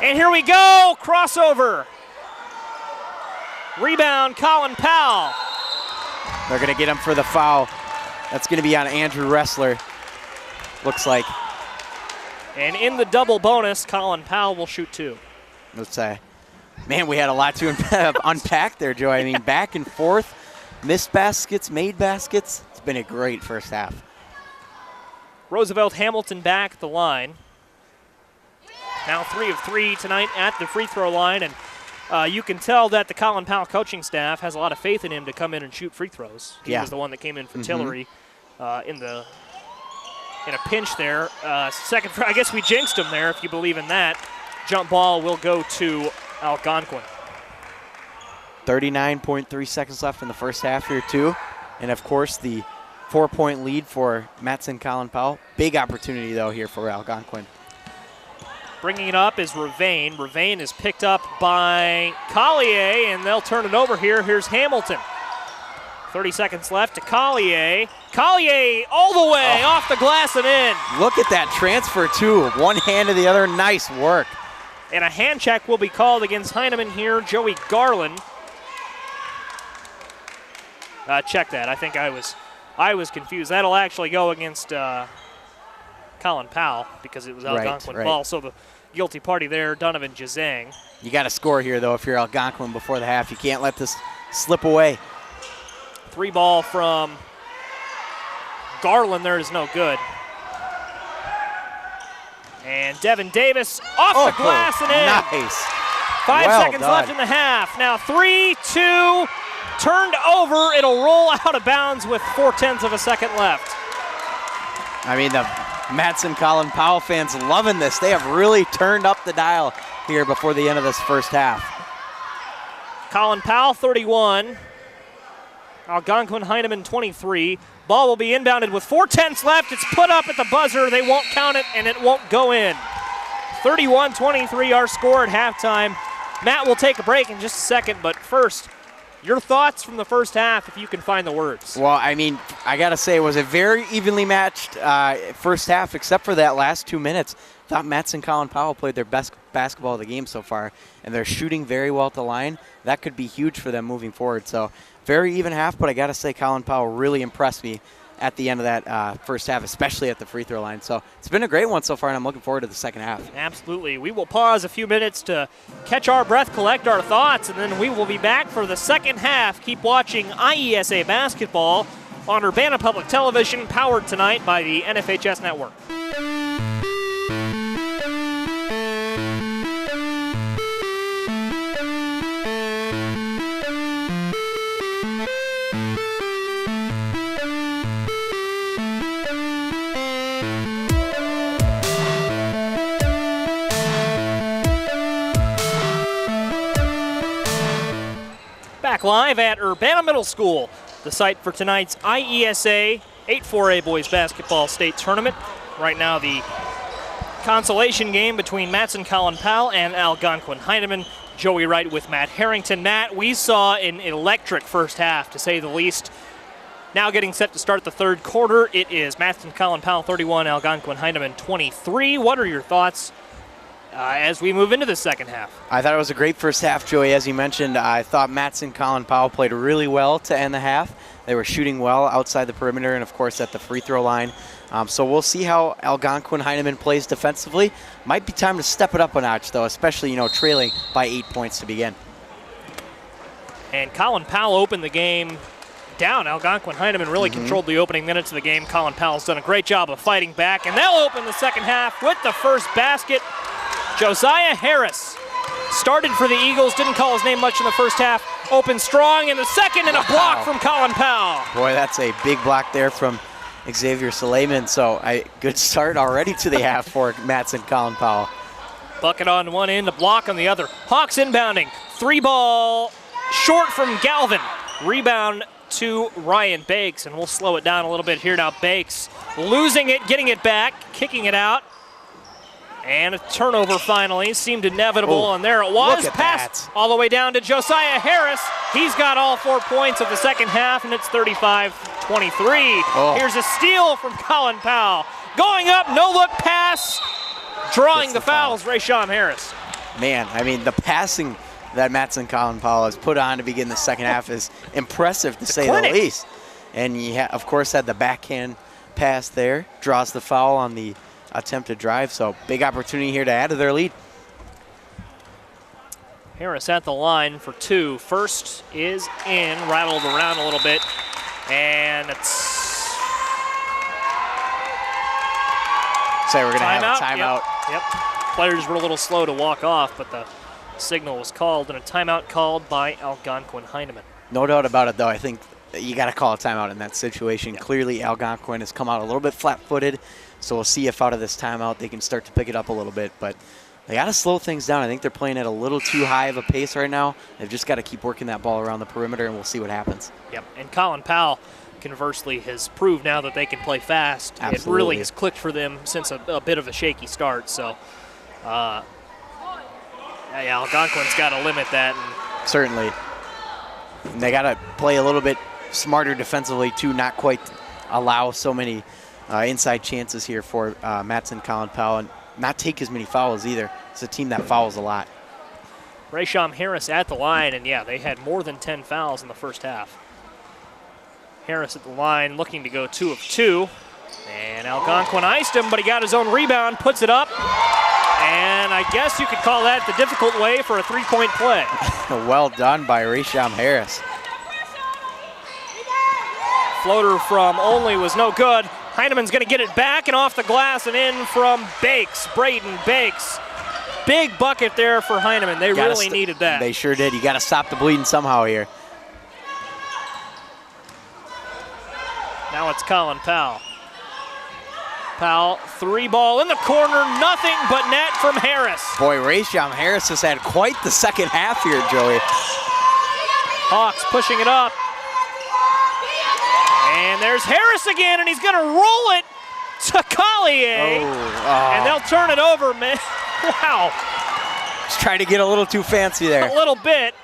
[SPEAKER 1] And here we go. Crossover. Rebound, Colin Powell.
[SPEAKER 2] They're going to get him for the foul. That's going to be on Andrew Ressler. Looks like.
[SPEAKER 1] And in the double bonus, Colin Powell will shoot 2.
[SPEAKER 2] Let's say. Man, we had a lot to unpack there, Joe. I mean, back and forth, missed baskets, made baskets. It's been a great first half.
[SPEAKER 1] Roosevelt Hamilton back at the line. Now 3 of 3 tonight at the free throw line, and you can tell that the Colin Powell coaching staff has a lot of faith in him to come in and shoot free throws. He was the one that came in for Tillery in a pinch there. Second, I guess we jinxed him there if you believe in that. Jump ball will go to Algonquin.
[SPEAKER 2] 39.3 seconds left in the first half here too. And of course the 4-point lead for Matteson Colin Powell. Big opportunity though here for Algonquin.
[SPEAKER 1] Bringing it up is Ravane. Ravane is picked up by Collier, and they'll turn it over here. Here's Hamilton. 30 seconds left to Collier. Collier all the way off the glass and in.
[SPEAKER 2] Look at that transfer too. One hand to the other. Nice work.
[SPEAKER 1] And a hand check will be called against Heineman here. Joey Garland. Check that. I think I was confused. That'll actually go against Colin Powell because it was Algonquin ball. So the guilty party there, Donovan Jazang.
[SPEAKER 2] You got to score here, though, if you're Algonquin before the half. You can't let this slip away.
[SPEAKER 1] 3 ball from Garland there is no good. And Devin Davis off the glass and in.
[SPEAKER 2] Nice.
[SPEAKER 1] 5
[SPEAKER 2] well
[SPEAKER 1] seconds
[SPEAKER 2] done.
[SPEAKER 1] left in the half. Now 3-2, turned over. It'll roll out of bounds with 0.4 of a second left.
[SPEAKER 2] I mean, the Matteson Colin Powell fans loving this. They have really turned up the dial here before the end of this first half.
[SPEAKER 1] Colin Powell, 31. Algonquin Heineman, 23. Ball will be inbounded with 0.4 left. It's put up at the buzzer. They won't count it, and it won't go in. 31-23 our score at halftime. Matt will take a break in just a second, but first, your thoughts from the first half, if you can find the words.
[SPEAKER 2] Well, I mean, I got to say it was a very evenly matched first half, except for that last 2 minutes. I thought Matteson Colin Powell played their best basketball of the game so far, and they're shooting very well at the line. That could be huge for them moving forward. So very even half, but I got to say Colin Powell really impressed me at the end of that first half, especially at the free throw line. So it's been a great one so far, and I'm looking forward to the second half.
[SPEAKER 1] Absolutely. We will pause a few minutes to catch our breath, collect our thoughts, and then we will be back for the second half. Keep watching IESA basketball on Urbana Public Television, powered tonight by the NFHS Network. Back live at Urbana Middle School, the site for tonight's IESA 8-4A boys basketball state tournament. Right now the consolation game between Matteson Colin Powell and Algonquin Heineman. Joey Wright with Matt Harrington. Matt, we saw an electric first half, to say the least. Now getting set to start the third quarter. It is Matteson Colin Powell 31, Algonquin Heineman 23. What are your thoughts as we move into the second half?
[SPEAKER 2] I thought it was a great first half, Joey. As you mentioned, I thought Matteson Colin Powell played really well to end the half. They were shooting well outside the perimeter and, of course, at the free throw line. So we'll see how Algonquin Heineman plays defensively. Might be time to step it up a notch, though, especially, trailing by 8 points to begin.
[SPEAKER 1] And Colin Powell opened the game down. Algonquin Heineman really controlled the opening minutes of the game. Colin Powell's done a great job of fighting back, and they'll open the second half with the first basket. Josiah Harris started for the Eagles, didn't call his name much in the first half. Opened strong in the second, and a block from Colin Powell.
[SPEAKER 2] Boy, that's a big block there from Xavier Suleiman. So good start already to the half for Matteson Colin Powell.
[SPEAKER 1] Bucket on one end, a block on the other. Hawks inbounding. 3 ball short from Galvin. Rebound to Ryan Bakes, and we'll slow it down a little bit here now. Bakes losing it, getting it back, kicking it out. And a turnover finally. Seemed inevitable, and there it was. Pass all the way down to Josiah Harris. He's got all 4 points of the second half, and it's 35-23. Here's a steal from Colin Powell. Going up, no-look pass. Drawing the fouls, Rayshawn Harris.
[SPEAKER 2] Man, I mean, the passing that Matteson Colin Powell has put on to begin the second half is impressive, to say the least. And he, of course, had the backhand pass there. Draws the foul on the attempted drive, so big opportunity here to add to their lead.
[SPEAKER 1] Harris at the line for 2. First is in, rattled around a little bit, and it's
[SPEAKER 2] say we're gonna have a timeout.
[SPEAKER 1] Yep. Players were a little slow to walk off, but the signal was called, and a timeout called by Algonquin Heineman.
[SPEAKER 2] No doubt about it, though. I think you got to call a timeout in that situation. Clearly, Algonquin has come out a little bit flat-footed. So we'll see if out of this timeout they can start to pick it up a little bit. But they got to slow things down. I think they're playing at a little too high of a pace right now. They've just got to keep working that ball around the perimeter, and we'll see what happens.
[SPEAKER 1] Yep. And Colin Powell, conversely, has proved now that they can play fast.
[SPEAKER 2] Absolutely.
[SPEAKER 1] It really has clicked for them since a bit of a shaky start. So Algonquin's got to limit that. And
[SPEAKER 2] certainly. And they got to play a little bit smarter defensively, too, not quite allow so many inside chances here for Matteson Colin Powell. And not take as many fouls either. It's a team that fouls a lot.
[SPEAKER 1] Raysham Harris at the line, and yeah, they had more than 10 fouls in the first half. Harris at the line looking to go 2 of 2. And Algonquin iced him, but he got his own rebound, puts it up. And I guess you could call that the difficult way for a 3-point play.
[SPEAKER 2] Well done by Raysham Harris.
[SPEAKER 1] Floater from Only was no good. Heineman's going to get it back and off the glass and in from Bakes. Braden Bakes. Big bucket there for Heineman. They really needed that.
[SPEAKER 2] They sure did. You got to stop the bleeding somehow here.
[SPEAKER 1] Now it's Colin Powell. Powell, 3-ball in the corner, nothing but net from Harris.
[SPEAKER 2] Boy, Raysham Harris has had quite the second half here, Joey.
[SPEAKER 1] Hawks pushing it up. And there's Harris again, and he's going to roll it to Collier. And they'll turn it over, man. Wow.
[SPEAKER 2] Just trying to get a little too fancy there.
[SPEAKER 1] A little bit.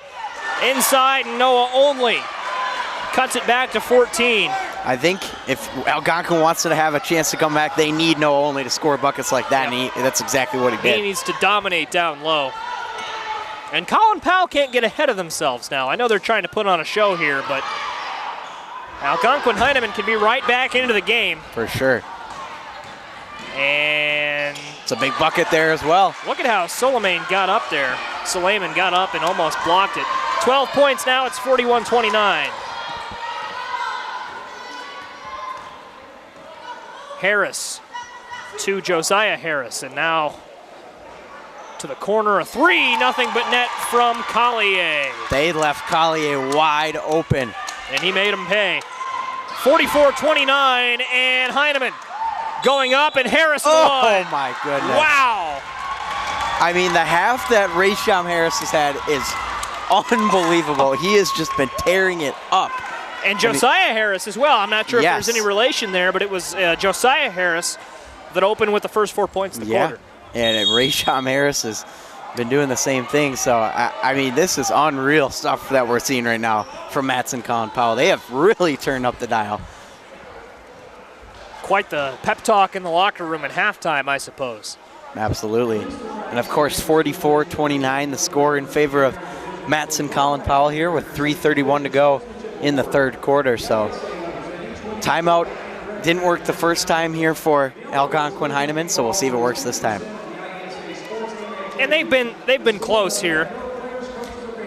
[SPEAKER 1] Inside, Noah Only cuts it back to 14.
[SPEAKER 2] I think if Algonquin wants to have a chance to come back, they need Noah Only to score buckets like that, and that's exactly what he did.
[SPEAKER 1] He needs to dominate down low. And Colin Powell can't get ahead of themselves now. I know they're trying to put on a show here, but Algonquin Heineman can be right back into the game.
[SPEAKER 2] For sure.
[SPEAKER 1] And
[SPEAKER 2] it's a big bucket there as well.
[SPEAKER 1] Look at how Suleiman got up there. Suleiman got up and almost blocked it. 12 points now, it's 41-29. Harris to Josiah Harris, and now to the corner, a 3, nothing but net from Collier.
[SPEAKER 2] They left Collier wide open.
[SPEAKER 1] And he made him pay. 44-29, and Heineman going up, and Harris won.
[SPEAKER 2] Oh my goodness.
[SPEAKER 1] Wow.
[SPEAKER 2] I mean, the half that Raysham Harris has had is unbelievable. He has just been tearing it up.
[SPEAKER 1] And Josiah Harris as well. I'm not sure if there's any relation there, but it was Josiah Harris that opened with the first 4 points in the quarter.
[SPEAKER 2] And Raysham Harris has been doing the same thing. So, I mean, this is unreal stuff that we're seeing right now from Matteson, Colin Powell. They have really turned up the dial.
[SPEAKER 1] Quite the pep talk in the locker room at halftime, I suppose.
[SPEAKER 2] Absolutely. And, of course, 44-29, the score in favor of Matteson, Colin Powell here with 3:31 to go in the third quarter. So timeout didn't work the first time here for Algonquin Heineman, so we'll see if it works this time.
[SPEAKER 1] And they've been close here.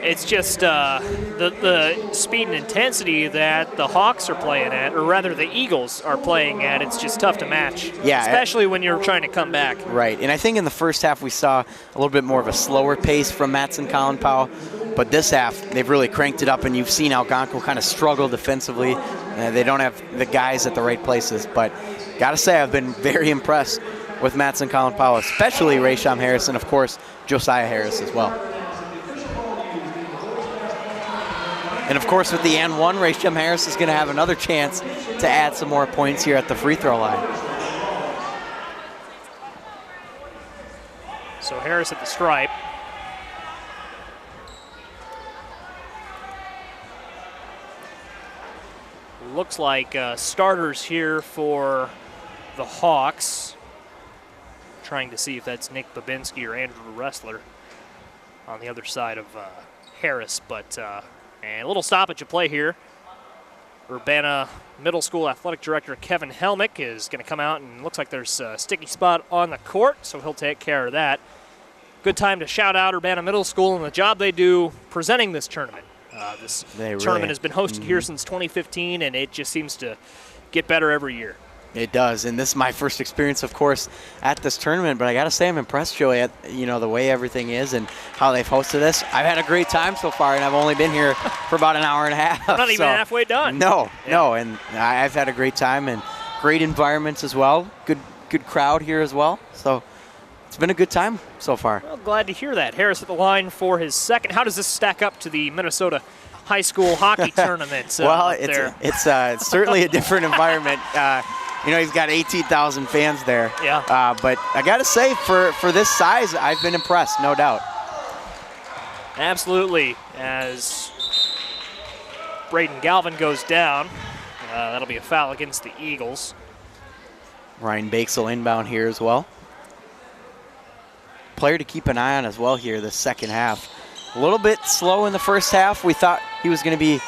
[SPEAKER 1] It's just the speed and intensity that the Hawks are playing at, or rather the Eagles are playing at, it's just tough to match.
[SPEAKER 2] Yeah,
[SPEAKER 1] especially when you're trying to come back.
[SPEAKER 2] Right, and I think in the first half we saw a little bit more of a slower pace from Matteson, Colin Powell, but this half they've really cranked it up, and you've seen Algonquin kind of struggle defensively. They don't have the guys at the right places, but gotta say I've been very impressed with Matteson, Colin Powell, especially Raysham Harris, and of course Josiah Harris as well. And of course, with the and one, Raysham Harris is going to have another chance to add some more points here at the free throw line.
[SPEAKER 1] So Harris at the stripe. Looks like starters here for the Hawks. Trying to see if that's Nick Babinski or Andrew Ressler on the other side of Harris, but and a little stoppage of play here. Urbana Middle School Athletic Director Kevin Helmick is going to come out, and looks like there's a sticky spot on the court, so he'll take care of that. Good time to shout out Urbana Middle School and the job they do presenting this tournament. This tournament has been hosted here since 2015, and it just seems to get better every year.
[SPEAKER 2] It does, and this is my first experience, of course, at this tournament, but I got to say I'm impressed, Joey, at the way everything is and how they've hosted this. I've had a great time so far, and I've only been here for about an hour and a half.
[SPEAKER 1] Not even halfway done.
[SPEAKER 2] No, and I've had a great time and great environments as well. Good crowd here as well, so it's been a good time so far.
[SPEAKER 1] Well, glad to hear that. Harris at the line for his second. How does this stack up to the Minnesota high school hockey tournament?
[SPEAKER 2] Well, it's certainly a different environment. He's got 18,000 fans there.
[SPEAKER 1] Yeah.
[SPEAKER 2] But I got to say, for this size, I've been impressed, no doubt.
[SPEAKER 1] Absolutely. As Braden Galvin goes down, that'll be a foul against the Eagles.
[SPEAKER 2] Ryan Bakes will inbound here as well. player to keep an eye on as well here this second half. A little bit slow in the first half. We thought he was going to be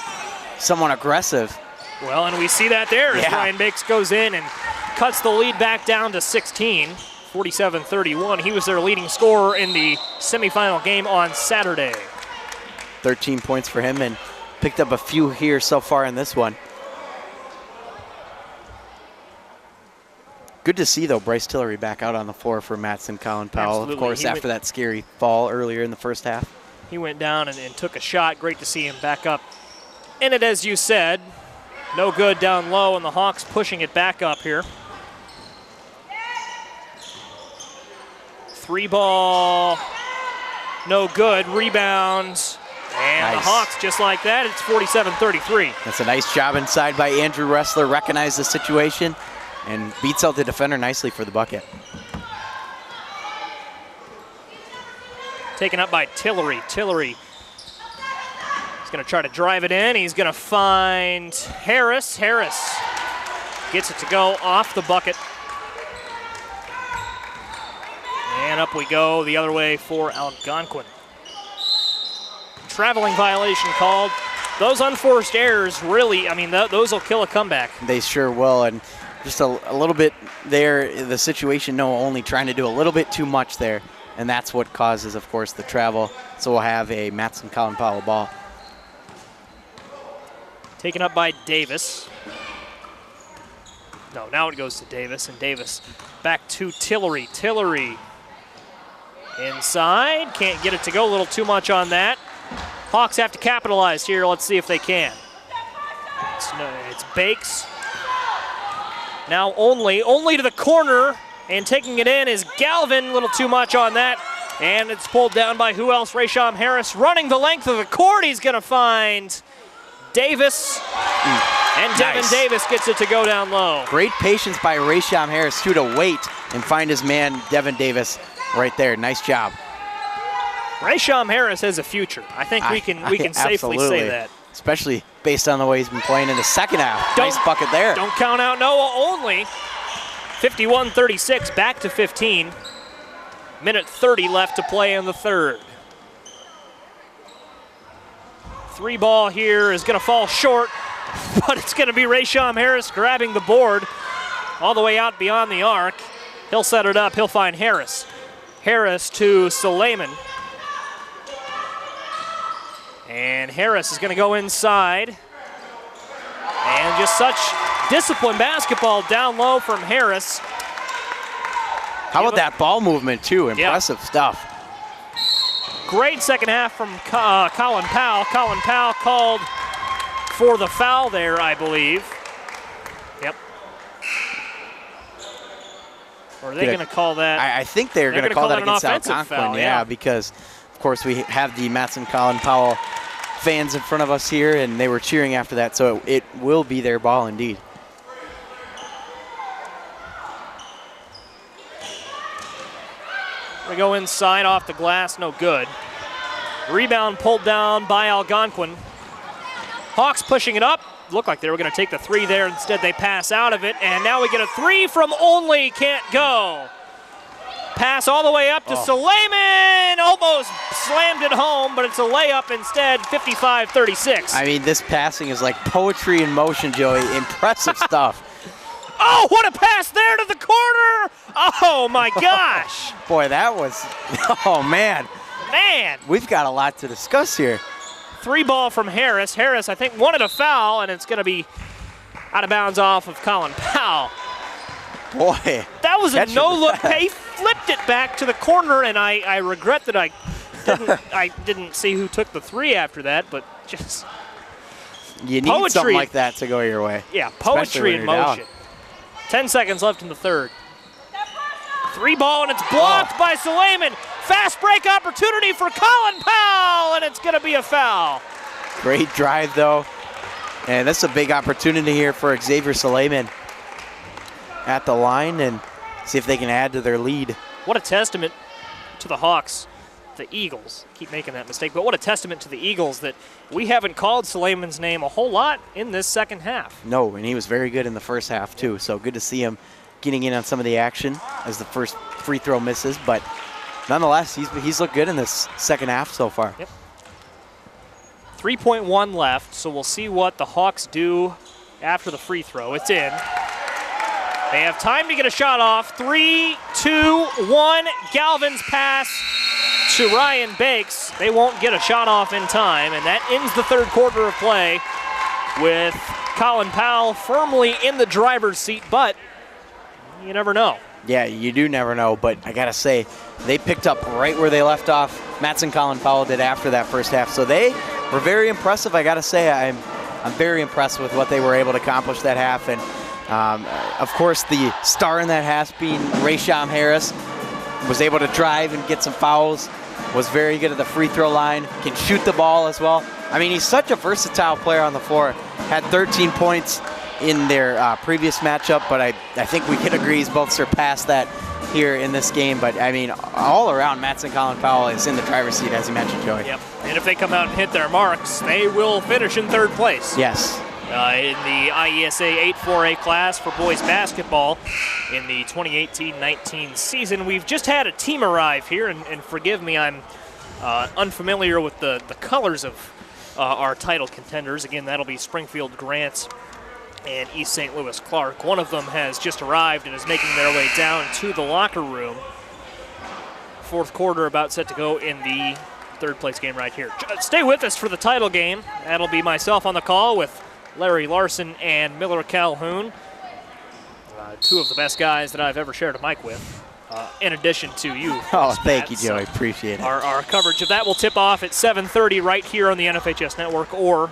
[SPEAKER 2] somewhat aggressive.
[SPEAKER 1] Well, and we see that there as Ryan Bakes goes in and cuts the lead back down to 16, 47-31. He was their leading scorer in the semifinal game on Saturday.
[SPEAKER 2] 13 points for him and picked up a few here so far in this one. Good to see, though, Bryce Tillery back out on the floor for Matteson, Colin Powell.
[SPEAKER 1] Absolutely.
[SPEAKER 2] Of course, after that scary fall earlier in the first half.
[SPEAKER 1] He went down and took a shot. Great to see him back up in it, as you said. No good down low, and the Hawks pushing it back up here. 3 ball, no good. Rebounds, and the Hawks, just like that, it's 47-33.
[SPEAKER 2] That's a nice job inside by Andrew Ressler. Recognized the situation and beats out the defender nicely for the bucket.
[SPEAKER 1] Taken up by Tillery. Tillery is going to try to drive it in. He's going to find Harris. Harris gets it to go off the bucket. And up we go the other way for Algonquin. Traveling violation called. Those unforced errors really, I mean, those will kill a comeback.
[SPEAKER 2] They sure will. And just a little bit there, the situation, only trying to do a little bit too much there. And that's what causes, of course, the travel. So we'll have a Matteson Colin Powell ball.
[SPEAKER 1] Taken up by Davis. No, now it goes to Davis, and Davis back to Tillery. Tillery inside, can't get it to go, a little too much on that. Hawks have to capitalize here. Let's see if they can. It's Bakes. Now only to the corner, and taking it in is Galvin. A little too much on that, and it's pulled down by who else? Raysham Harris running the length of the court. He's going to find Davis, and Devin Davis gets it to go down low.
[SPEAKER 2] Great patience by Raysham Harris, too, to wait and find his man, Devin Davis, right there. Nice job.
[SPEAKER 1] Raysham Harris has a future. I think we can safely say that.
[SPEAKER 2] Especially based on the way he's been playing in the second half. Nice bucket there.
[SPEAKER 1] Don't count out Noah only. 51-36, back to 15. Minute 30 left to play in the third. 3 ball here is going to fall short, but it's going to be Raysham Harris grabbing the board all the way out beyond the arc. He'll set it up. He'll find Harris. Harris to Suleiman. And Harris is going to go inside. And just such disciplined basketball down low from Harris.
[SPEAKER 2] How about that ball movement, too? Impressive stuff.
[SPEAKER 1] Great second half from Colin Powell. Colin Powell called for the foul there, I believe. Yep. Or are they going to call that?
[SPEAKER 2] I think they're going to call that against Algonquin.
[SPEAKER 1] Foul,
[SPEAKER 2] yeah, because, of course, we have the Matteson Colin Powell fans in front of us here, and they were cheering after that, so it will be their ball indeed.
[SPEAKER 1] We go inside off the glass, no good. Rebound pulled down by Algonquin. Hawks pushing it up. Looked like they were going to take the 3 there. Instead, they pass out of it, and now we get a 3 from only, can't go. Pass all the way up to Suleiman. Almost slammed it home, but it's a layup instead, 55-36.
[SPEAKER 2] I mean, this passing is like poetry in motion, Joey. Impressive stuff.
[SPEAKER 1] Oh, what a pass there to the corner. Oh, my gosh.
[SPEAKER 2] Boy, that was, oh, man.
[SPEAKER 1] Man.
[SPEAKER 2] We've got a lot to discuss here.
[SPEAKER 1] 3 ball from Harris. Harris, I think, wanted a foul, and it's going to be out of bounds off of Colin Powell.
[SPEAKER 2] Boy.
[SPEAKER 1] That was a no-look pay. He flipped it back to the corner, and I regret that I didn't see who took the 3 after that, but just
[SPEAKER 2] you need
[SPEAKER 1] poetry.
[SPEAKER 2] Something like that to go your way.
[SPEAKER 1] Yeah, poetry in motion.
[SPEAKER 2] Down.
[SPEAKER 1] 10 seconds left in the third. 3 ball, and it's blocked by Suleiman. Fast break opportunity for Colin Powell, and it's going to be a foul.
[SPEAKER 2] Great drive, though. And that's a big opportunity here for Xavier Suleiman at the line, and see if they can add to their lead.
[SPEAKER 1] What a testament to the Hawks, the Eagles. Keep making that mistake, but what a testament to the Eagles that we haven't called Suleiman's name a whole lot in this second half.
[SPEAKER 2] No, and he was very good in the first half, too. So good to see him getting in on some of the action as the first free throw misses, but nonetheless, he's looked good in this second half so far.
[SPEAKER 1] Yep. 3.1 left, so we'll see what the Hawks do after the free throw. It's in. They have time to get a shot off. 3, 2, 1. Galvin's pass to Ryan Bakes. They won't get a shot off in time, and that ends the third quarter of play with Colin Powell firmly in the driver's seat, but you never know.
[SPEAKER 2] Yeah, you do never know, but I got to say, they picked up right where they left off. Matteson, Colin Powell did after that first half, so they were very impressive. I got to say, I'm very impressed with what they were able to accomplish that half, and of course, the star in that half being Raysham Harris was able to drive and get some fouls, was very good at the free throw line, can shoot the ball as well. I mean, he's such a versatile player on the floor. Had 13 points in their previous matchup, but I think we can agree he's both surpassed that here in this game. But, I mean, all around, Matteson Colin Powell is in the driver's seat, as you mentioned, Joey.
[SPEAKER 1] Yep, and if they come out and hit their marks, they will finish in third place.
[SPEAKER 2] Yes.
[SPEAKER 1] In the IESA 8-4A class for boys basketball in the 2018-19 season. We've just had a team arrive here, and forgive me, I'm unfamiliar with the colors of our title contenders. Again, that'll be Springfield Grants and East St. Louis Clark. One of them has just arrived and is making their way down to the locker room. Fourth quarter about set to go in the third place game right here. Stay with us for the title game. That'll be myself on the call with Larry Larson and Miller Calhoun, two of the best guys that I've ever shared a mic with, in addition to you.
[SPEAKER 2] Oh, thank you, Joey. Appreciate it.
[SPEAKER 1] Our coverage of that will tip off at 7:30 right here on the NFHS Network or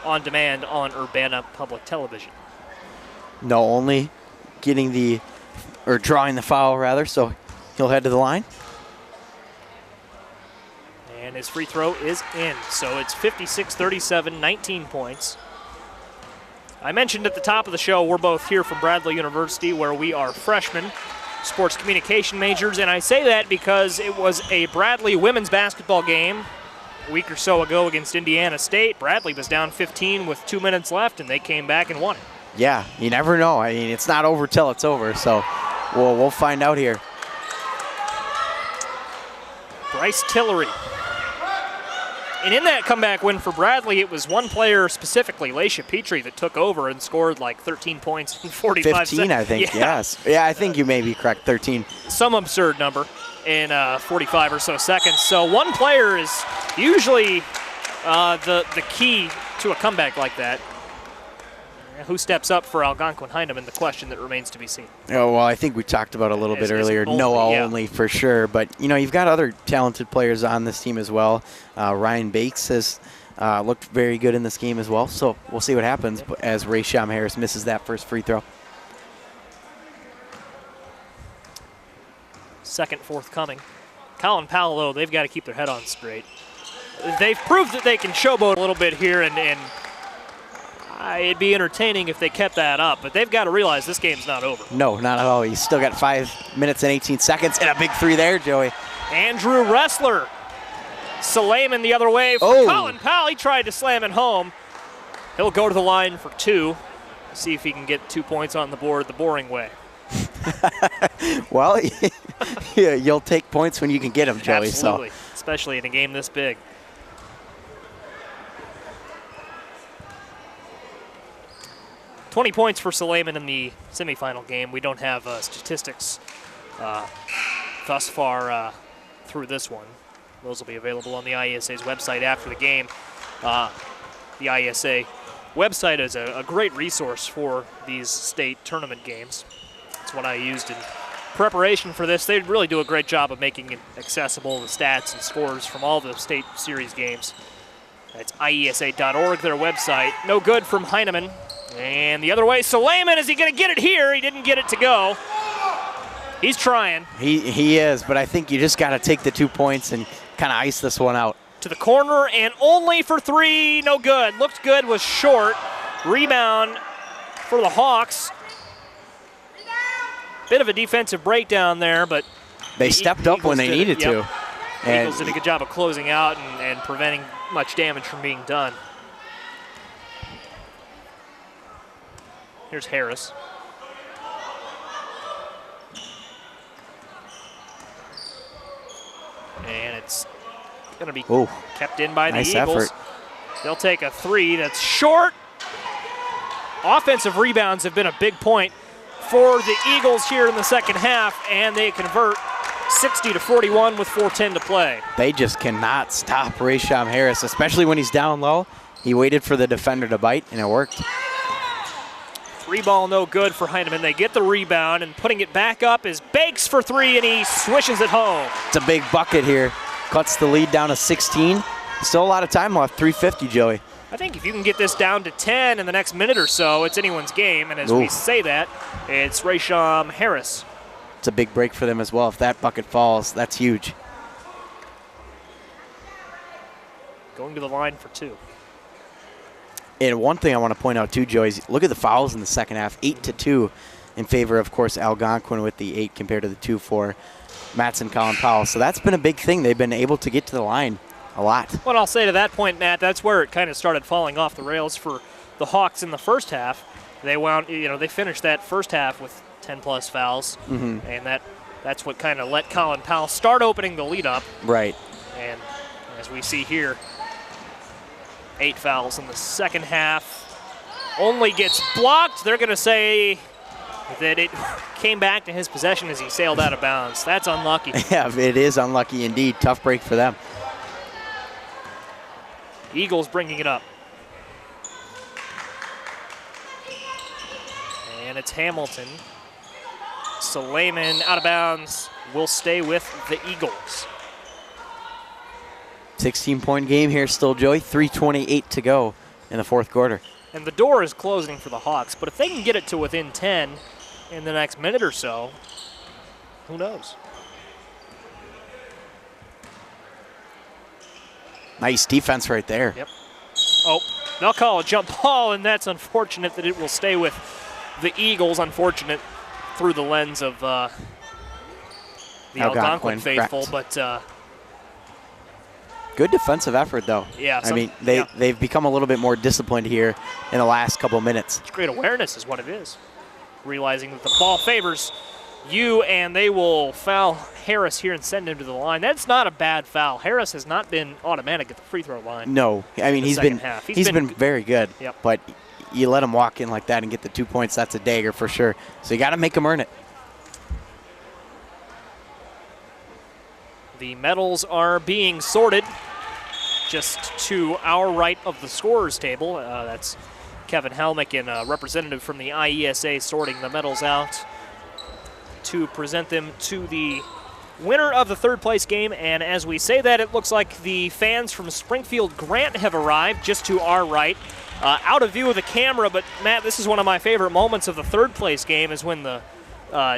[SPEAKER 1] on demand on Urbana Public Television.
[SPEAKER 2] No, only drawing the foul, rather, so he'll head to the line.
[SPEAKER 1] And his free throw is in, so it's 56-37, 19 points. I mentioned at the top of the show, we're both here from Bradley University, where we are freshmen, sports communication majors, and I say that because it was a Bradley women's basketball game a week or so ago against Indiana State. Bradley was down 15 with 2 minutes left, and they came back and won it.
[SPEAKER 2] Yeah, you never know. I mean, it's not over till it's over, so we'll find out here.
[SPEAKER 1] Bryce Tillery. And in that comeback win for Bradley, it was one player specifically, Laisha Petrie, that took over and scored like 13 points in 45 seconds.
[SPEAKER 2] 15, I think, yes. Yeah, I think you may be correct, 13.
[SPEAKER 1] Some absurd number in 45 or so seconds. So one player is usually the key to a comeback like that. Who steps up for Algonquin Heineman, the question that remains to be seen.
[SPEAKER 2] Oh, well, I think we talked about a little bit earlier. Noah only for sure. But, you know, you've got other talented players on this team as well. Ryan Bakes has looked very good in this game as well. So we'll see what happens as Raysham Harris misses that first free throw.
[SPEAKER 1] Second forthcoming. Colin Powell, though, they've got to keep their head on straight. They've proved that they can showboat a little bit here, and it'd be entertaining if they kept that up, but they've got to realize this game's not over.
[SPEAKER 2] No, not at all. He's still got 5 minutes and 18 seconds and a big three there, Joey.
[SPEAKER 1] Andrew Ressler. Suleiman the other way for Colin Powell. He tried to slam it home. He'll go to the line for two. See if he can get 2 points on the board the boring way.
[SPEAKER 2] Well, yeah, you'll take points when you can get them, Joey.
[SPEAKER 1] Absolutely,
[SPEAKER 2] so.
[SPEAKER 1] Especially in a game this big. $20 points for Suleiman in the semifinal game. We don't have statistics thus far through this one. Those will be available on the IESA's website after the game. The IESA website is a great resource for these state tournament games. That's what I used in preparation for this. They really do a great job of making it accessible, the stats and scores from all the state series games. That's IESA.org, their website. No good from Heineman. And the other way, Suleiman, is he going to get it here? He didn't get it to go. He's trying.
[SPEAKER 2] He is, but I think you just got to take the 2 points and kind of ice this one out.
[SPEAKER 1] To the corner and only for three, no good. Looked good, was short. Rebound for the Hawks. Bit of a defensive breakdown there, but
[SPEAKER 2] they stepped up when they needed to.
[SPEAKER 1] The Eagles did a good job of closing out and preventing much damage from being done. Here's Harris. And it's going to be
[SPEAKER 2] Ooh,
[SPEAKER 1] kept in by the
[SPEAKER 2] nice
[SPEAKER 1] Eagles.
[SPEAKER 2] effort.
[SPEAKER 1] They'll take a three that's short. Offensive rebounds have been a big point for the Eagles here in the second half, and they convert 60-41 with 4:10 to play.
[SPEAKER 2] They just cannot stop Raysham Harris, especially when he's down low. He waited for the defender to bite, and it worked.
[SPEAKER 1] Three ball no good for Heineman. They get the rebound, and putting it back up is Bakes for three, and he swishes it home.
[SPEAKER 2] It's a big bucket here. Cuts the lead down to 16. Still a lot of time left, 3:50, Joey.
[SPEAKER 1] I think if you can get this down to 10 in the next minute or so, it's anyone's game. And as we say that, it's Raysham Harris.
[SPEAKER 2] It's a big break for them as well. If that bucket falls, that's huge.
[SPEAKER 1] Going to the line for two.
[SPEAKER 2] And one thing I want to point out too, Joey, is look at the fouls in the second half. 8-2 in favor, of course, Algonquin with the 8 compared to the 2 for Matteson, Colin, Powell. So that's been a big thing. They've been able to get to the line a lot.
[SPEAKER 1] What I'll say to that point, Matt, that's where it kind of started falling off the rails for the Hawks in the first half. They finished that first half with 10+ fouls, and that's what kind of let Colin Powell start opening the lead up.
[SPEAKER 2] Right.
[SPEAKER 1] And as we see here, 8 fouls in the second half. Only gets blocked. They're going to say that it came back to his possession as he sailed out of bounds. That's unlucky.
[SPEAKER 2] Yeah, it is unlucky indeed. Tough break for them.
[SPEAKER 1] Eagles bringing it up. And it's Hamilton. Suleiman out of bounds will stay with the Eagles.
[SPEAKER 2] 16-point game here still, Joey. 3:28 to go in the fourth quarter.
[SPEAKER 1] And the door is closing for the Hawks, but if they can get it to within 10 in the next minute or so, who knows?
[SPEAKER 2] Nice defense right there.
[SPEAKER 1] Yep. Oh, they'll call a jump ball, and that's unfortunate that it will stay with the Eagles. Unfortunate through the lens of the Algonquin faithful,
[SPEAKER 2] correct.
[SPEAKER 1] But
[SPEAKER 2] good defensive effort, though.
[SPEAKER 1] Yeah.
[SPEAKER 2] I mean, they've become a little bit more disciplined here in the last couple minutes.
[SPEAKER 1] It's great awareness is what it is. Realizing that the ball favors you, and they will foul Harris here and send him to the line. That's not a bad foul. Harris has not been automatic at the free throw line.
[SPEAKER 2] No, I mean he's been very good.
[SPEAKER 1] Yep.
[SPEAKER 2] But you let him walk in like that and get the 2 points, that's a dagger for sure. So you got to make him earn it.
[SPEAKER 1] The medals are being sorted just to our right of the scorers table. That's Kevin Helmick and a representative from the IESA sorting the medals out to present them to the winner of the third place game. And as we say that, it looks like the fans from Springfield Grant have arrived just to our right, out of view of the camera. But Matt, this is one of my favorite moments of the third place game, is when the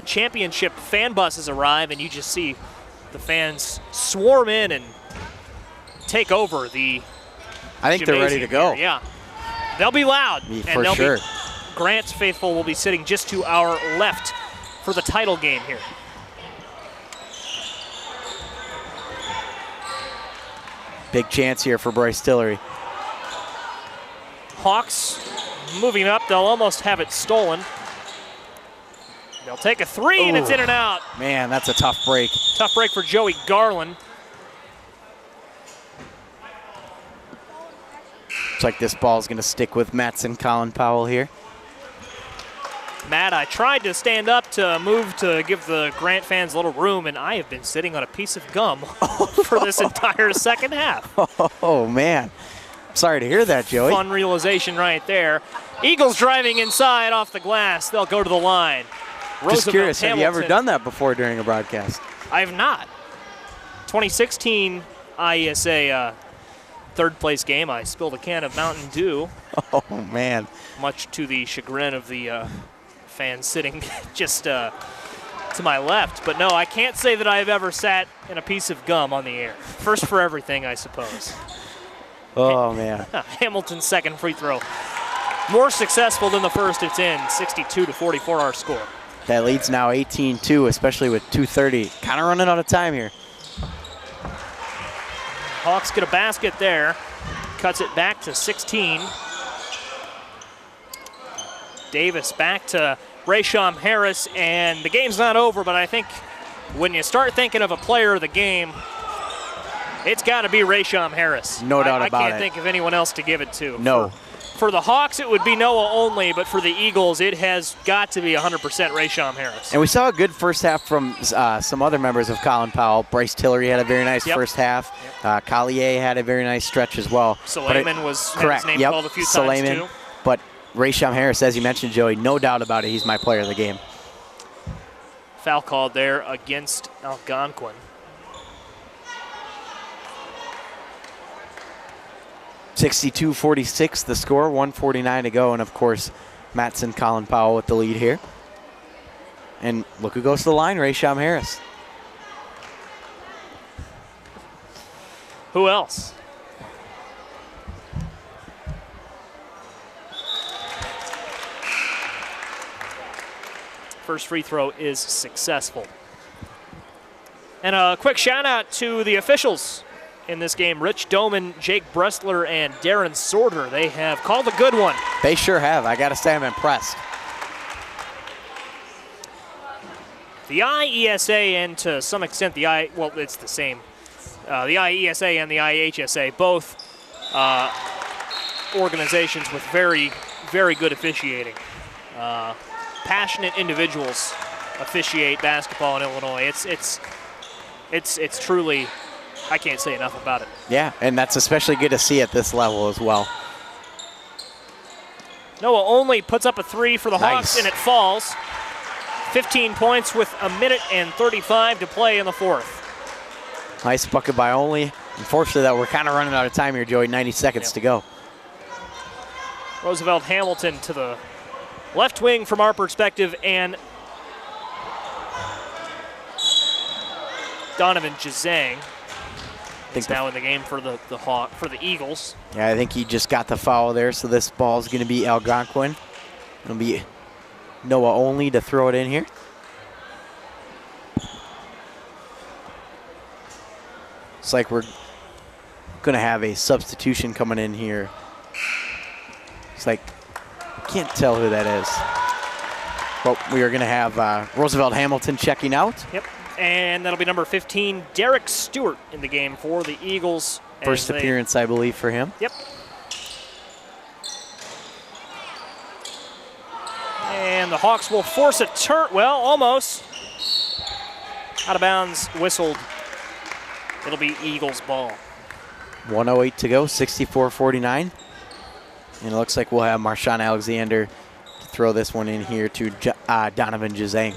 [SPEAKER 1] championship fan buses arrive and you just see the fans swarm in and take over the
[SPEAKER 2] I think they're ready to go.
[SPEAKER 1] Here. Yeah, they'll be loud.
[SPEAKER 2] For sure.
[SPEAKER 1] Grant's faithful will be sitting just to our left for the title game here.
[SPEAKER 2] Big chance here for Bryce Tillery.
[SPEAKER 1] Hawks moving up. They'll almost have it stolen. They'll take a three, and it's in and out.
[SPEAKER 2] Man, that's a tough break.
[SPEAKER 1] Tough break for Joey Garland.
[SPEAKER 2] Looks like this ball is going to stick with Matteson, Colin Powell here.
[SPEAKER 1] Matt, I tried to stand up to move to give the Grant fans a little room, and I have been sitting on a piece of gum for this entire second half.
[SPEAKER 2] Oh, man. Sorry to hear that, Joey.
[SPEAKER 1] Fun realization right there. Eagles driving inside off the glass. They'll go to the line.
[SPEAKER 2] Just curious,
[SPEAKER 1] Hamilton.
[SPEAKER 2] have you ever done that before during a broadcast?
[SPEAKER 1] I have not. 2016 IESA third place game, I spilled a can of Mountain Dew.
[SPEAKER 2] Oh, man.
[SPEAKER 1] Much to the chagrin of the fans sitting just to my left. But no, I can't say that I've ever sat in a piece of gum on the air. First for everything, I suppose.
[SPEAKER 2] Oh, man.
[SPEAKER 1] Hamilton's second free throw. More successful than the first. It's in. 62-44 our score.
[SPEAKER 2] That lead's now 18-2, especially with 2:30. Kind of running out of time here.
[SPEAKER 1] Hawks get a basket there. Cuts it back to 16. Davis back to Raysham Harris, and the game's not over, but I think when you start thinking of a player of the game, It's got to be Raysham Harris.
[SPEAKER 2] No doubt about it.
[SPEAKER 1] I can't think of anyone else to give it to.
[SPEAKER 2] No.
[SPEAKER 1] For the Hawks, it would be Noah only, but for the Eagles, it has got to be 100% Raysham Harris.
[SPEAKER 2] And we saw a good first half from some other members of Colin Powell. Bryce Tillery had a very nice first half. Collier had a very nice stretch as well.
[SPEAKER 1] Suleiman had his name called a few times too.
[SPEAKER 2] But Raysham Harris, as you mentioned, Joey, no doubt about it, he's my player of the game.
[SPEAKER 1] Foul called there against Algonquin.
[SPEAKER 2] 62-46 the score, 1:49 to go, and of course, Matteson, Colin Powell with the lead here. And look who goes to the line, Raysham Harris.
[SPEAKER 1] Who else? First free throw is successful. And a quick shout out to the officials in this game. Rich Doman, Jake Bressler, and Darren Sorter. They have called a good one.
[SPEAKER 2] They sure have. I got to say I'm impressed.
[SPEAKER 1] The IESA and to some extent it's the same. The IESA and the IHSA, both organizations with very, very good officiating. Passionate individuals officiate basketball in Illinois. It's truly, I can't say enough about it.
[SPEAKER 2] Yeah, and that's especially good to see at this level as well.
[SPEAKER 1] Noah only puts up a three for the Hawks, and it falls. 15 points with a minute and 35 to play in the fourth.
[SPEAKER 2] Nice bucket by Only. Unfortunately, that we're kind of running out of time here, Joey. 90 seconds to go.
[SPEAKER 1] Roosevelt Hamilton to the left wing from our perspective, and Donovan Jazang is now in the game for the Eagles.
[SPEAKER 2] Yeah, I think he just got the foul there, so this ball is going to be Algonquin. It'll be Noah Only to throw it in here. It's like we're going to have a substitution coming in here. It's like, can't tell who that is. But we are going to have Roosevelt Hamilton checking out.
[SPEAKER 1] Yep, and that'll be number 15, Derek Stewart, in the game for the Eagles.
[SPEAKER 2] First appearance, I believe, for him.
[SPEAKER 1] Yep. And the Hawks will force a turn. Well, almost. Out of bounds, whistled. It'll be Eagles ball.
[SPEAKER 2] 1:08 to go, 64-49. And it looks like we'll have Marshawn Alexander to throw this one in here to Donovan Jazang.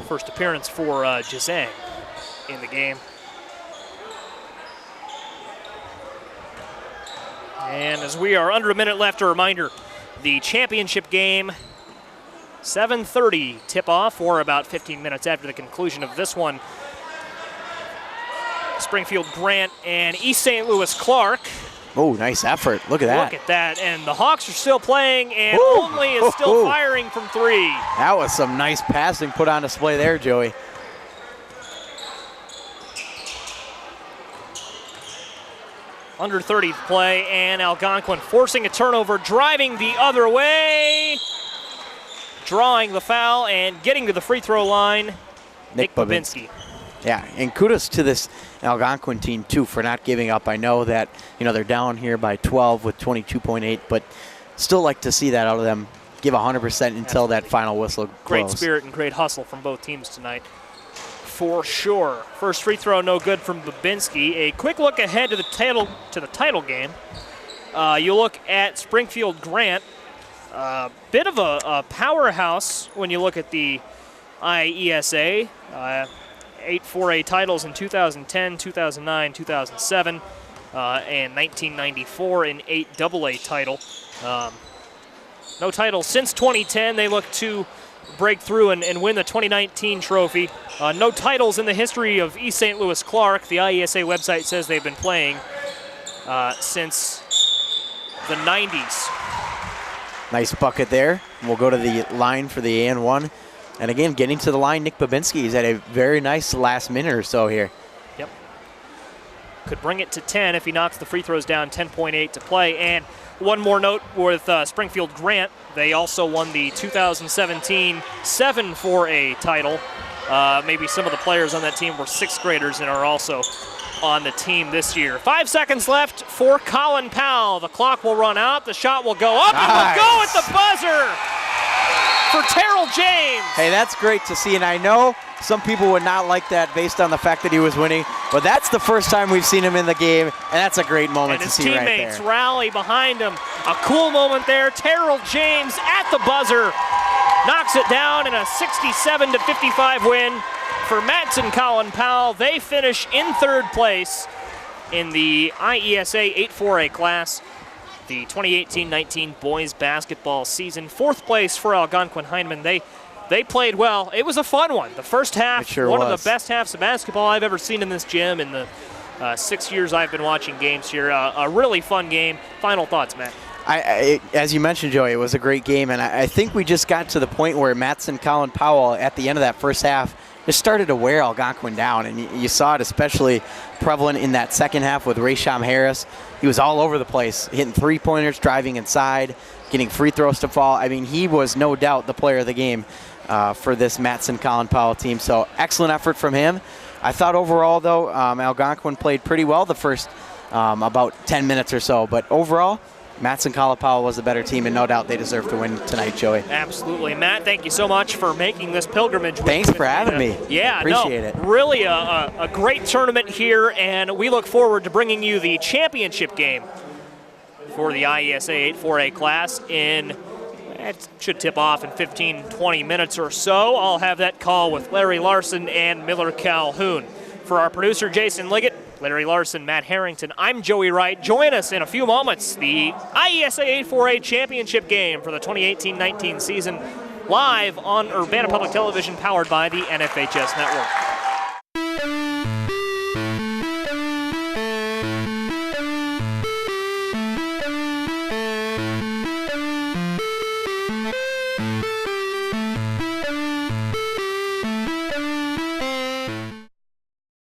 [SPEAKER 1] First appearance for Jazang in the game. And as we are under a minute left, a reminder, the championship game, 7:30 tip-off, or about 15 minutes after the conclusion of this one. Springfield Grant and East St. Louis Clark.
[SPEAKER 2] Oh, nice effort. Look at that.
[SPEAKER 1] Look at that. And the Hawks are still playing, and Only is still firing from three.
[SPEAKER 2] That was some nice passing put on display there, Joey.
[SPEAKER 1] Under 30 to play, and Algonquin forcing a turnover, driving the other way, drawing the foul, and getting to the free throw line, Nick Babinski.
[SPEAKER 2] Yeah, and kudos to this Algonquin team, too, for not giving up. I know that, they're down here by 12 with 22.8, but still like to see that out of them. Give 100% until that final whistle blows.
[SPEAKER 1] Great spirit and great hustle from both teams tonight, for sure. First free throw, no good from Babinski. A quick look ahead to the title game. You look at Springfield Grant, bit of a powerhouse when you look at the IESA. 8 4A titles in 2010, 2009, 2007, and 1994 in 8 AA title. No titles since 2010. They look to break through and win the 2019 trophy. No titles in the history of East St. Louis Clark. The IESA website says they've been playing since the 90s.
[SPEAKER 2] Nice bucket there. We'll go to the line for the and one. And again, getting to the line, Nick Babinski is at a very nice last minute or so here.
[SPEAKER 1] Yep. Could bring it to 10 if he knocks the free throws down, 10.8 to play. And one more note with Springfield Grant. They also won the 2017 7 4A title maybe some of the players on that team were 6th graders and are also on the team this year. 5 seconds left for Colin Powell. The clock will run out. The shot will go up. Nice. And will go at the buzzer for Terrell James.
[SPEAKER 2] Hey, that's great to see, and I know some people would not like that based on the fact that he was winning, but that's the first time we've seen him in the game, and that's a great moment to see right there.
[SPEAKER 1] And his teammates rally behind him. A cool moment there. Terrell James at the buzzer knocks it down in a 67-55 win for Matteson Colin Powell. They finish in 3rd place in the IESA 8-4A class, the 2018-19 boys basketball season. 4th place for Algonquin Heineman. They played well. It was a fun one. The first half, one of the best halves of basketball I've ever seen in this gym in the 6 years I've been watching games here. A really fun game. Final thoughts, Matt?
[SPEAKER 2] As you mentioned, Joey, it was a great game, and I think we just got to the point where Matteson Colin Powell at the end of that first half just started to wear Algonquin down, and you saw it especially prevalent in that second half with Raysham Harris. He was all over the place, hitting 3-pointers, driving inside, getting free throws to fall. I mean, he was no doubt the player of the game for this Matteson Colin Powell team, so excellent effort from him. I thought overall, though, Algonquin played pretty well the first about 10 minutes or so, but overall, Matteson Colin Powell was the better team, and no doubt they deserve to win tonight, Joey.
[SPEAKER 1] Absolutely. Matt, thank you so much for making this pilgrimage.
[SPEAKER 2] Thanks for having me.
[SPEAKER 1] Yeah,
[SPEAKER 2] appreciate it.
[SPEAKER 1] Really a great tournament here, and we look forward to bringing you the championship game for the IESA 8-4A class it should tip off in 15-20 minutes or so. I'll have that call with Larry Larson and Miller Calhoun. For our producer, Jason Liggett, Larry Larson, Matt Harrington, I'm Joey Wright. Join us in a few moments. The IESA 8-4A championship game for the 2018-19 season live on Urbana Public Television, powered by the NFHS Network.